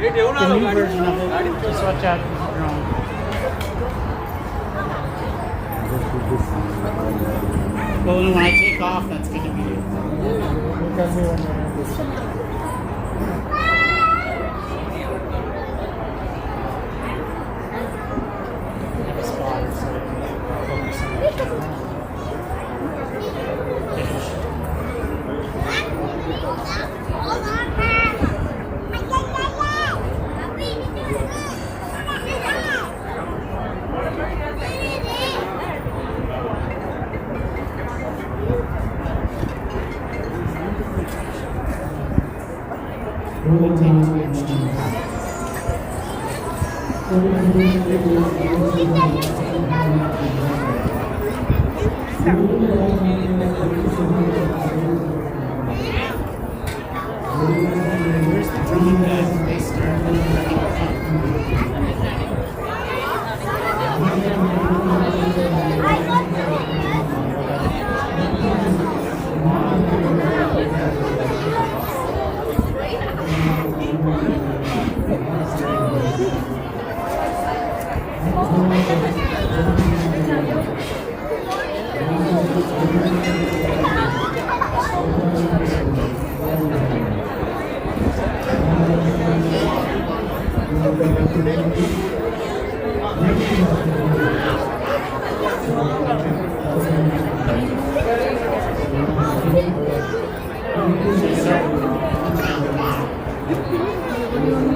The new version of it. Just watch out for the drone. Well, when I take off, that's gonna be it. Tell me when you're ready. Where's the drone guys? They start.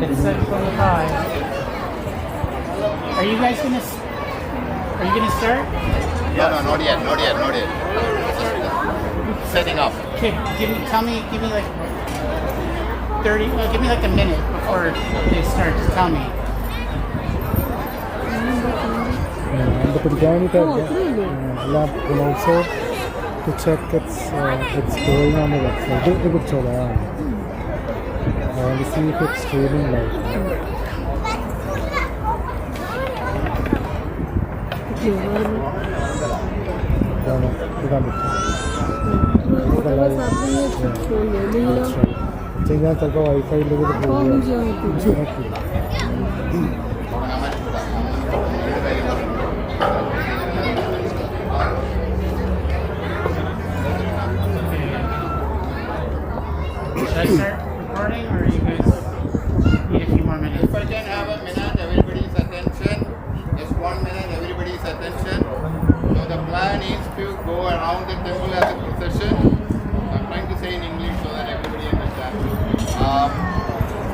It's set from the high. Are you guys gonna start? Yeah, no, not yet. Setting up. Okay, give me like 30. Give me like a minute before they start. Just tell me. And the and also to check it's going on the website. I want to see if it's streaming live. No, you can't. Whatever's happening is controlling. That's right. Chinga talko Wi-Fi logo to Call me Should I start recording or are you guys need a few more minutes? If I can have a minute, everybody's attention. Just 1 minute, everybody's attention. So the plan is to go around the temple as a procession. I'm trying to say in English so that everybody understands.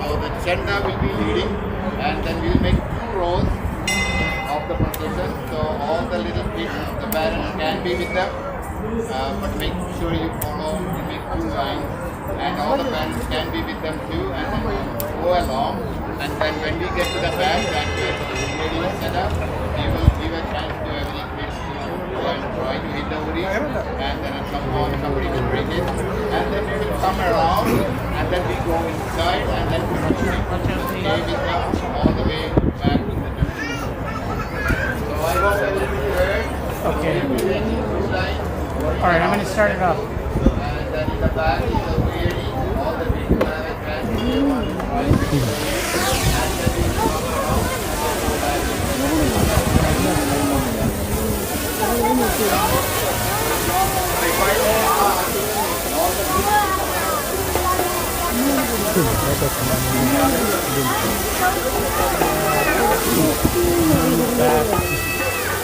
So the Chanda will be leading, and then we'll make 2 rows of the procession. So all the little kids, the parents can be with them, but make sure you follow. You make 2 lines, and all the parents can be with them too, and then go along. And then when we get to the back, that where the lady is set up, we will give a chance to every kid to go and try to hit the uri, and then at some point somebody will break it, and then we will come around, and then we go inside, and then we will stay with them all the way back to the temple. So I hope everybody heard. Okay. Alright, I'm going to start it off. And then in the back is the lady, all the people have a chance to go on try to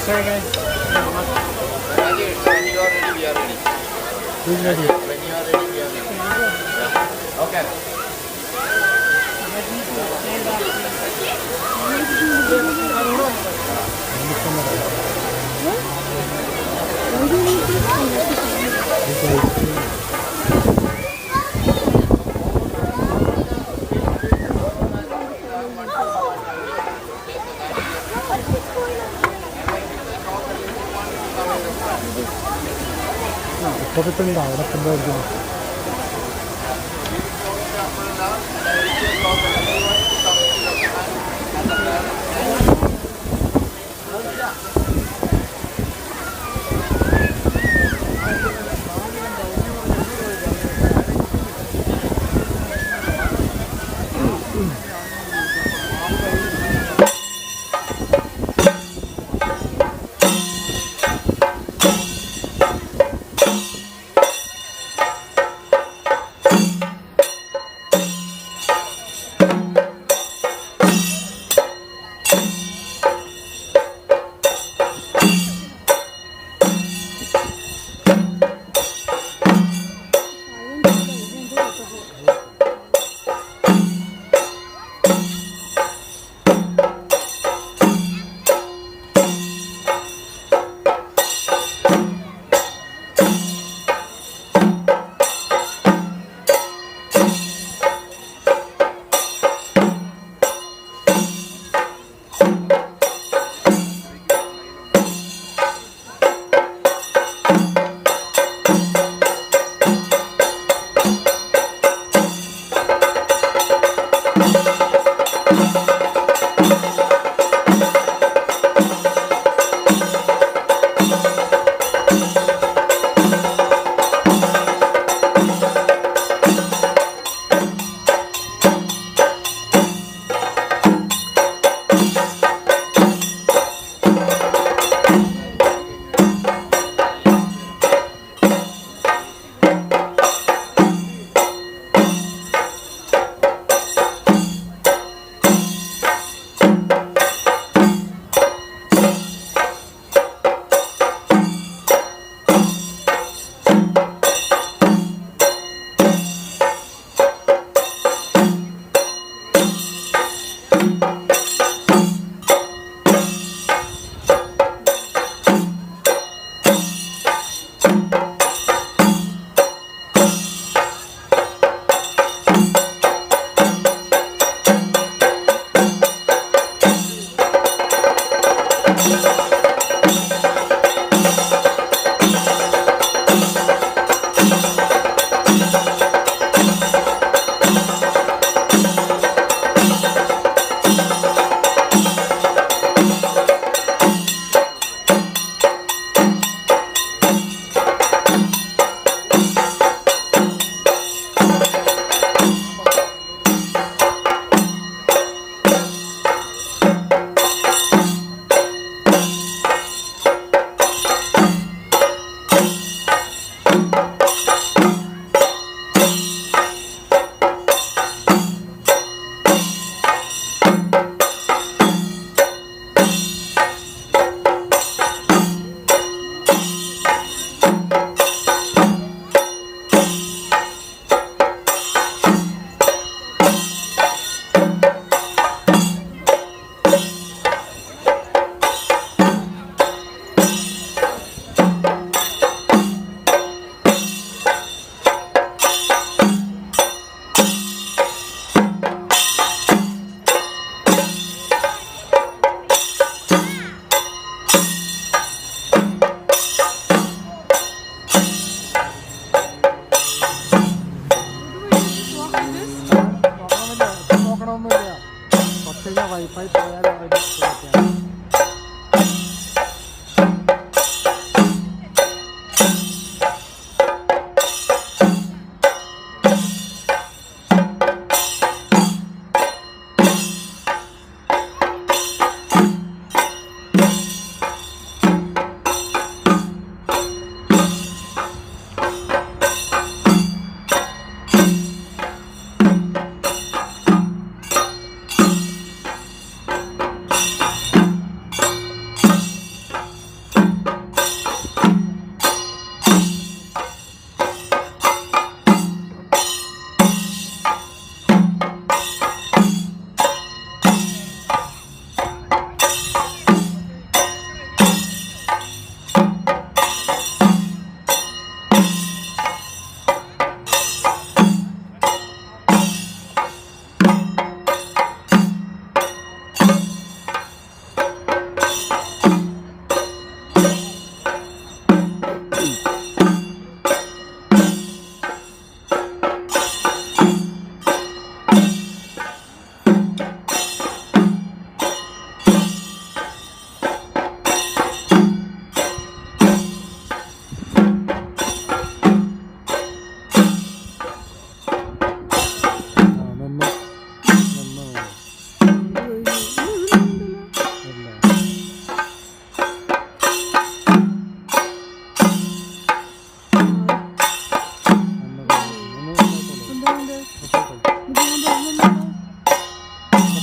Sorry guys. Rajesh, when you are ready, we are ready. Who's ready? When you are ready, we are ready. Yeah. Okay. പുറത്തുണ്ട് അവിടെ കൊണ്ടായിരിക്കുന്നു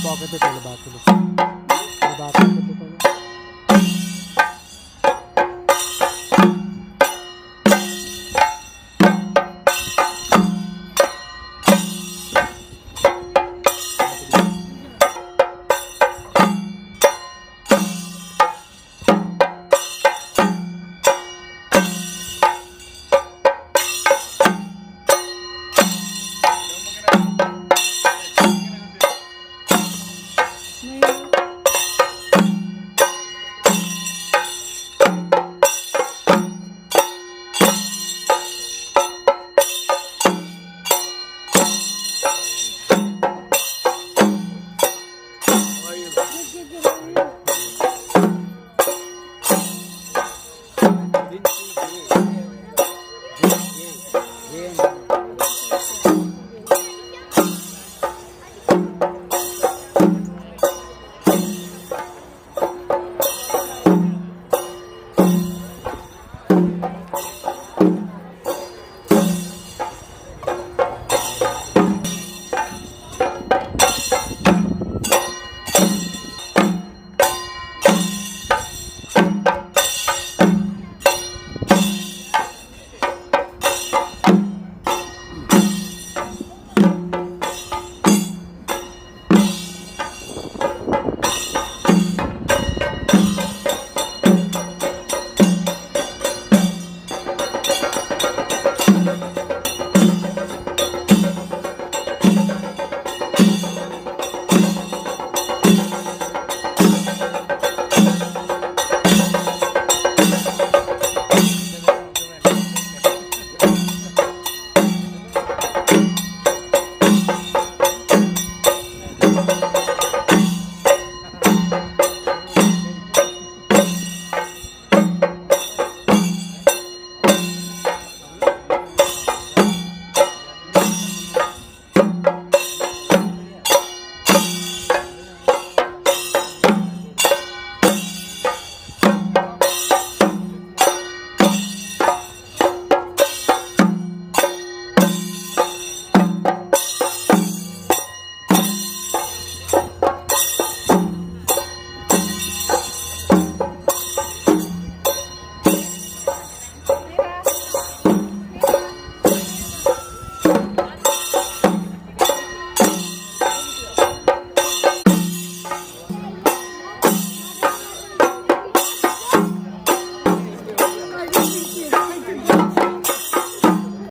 pocket ಇಟ್ಕೊಳ್ಳಿ ಬ್ಯಾಕಲ್ಲಿ back packet ಇಟ್ಕೊಳ್ಳಿ Yeah.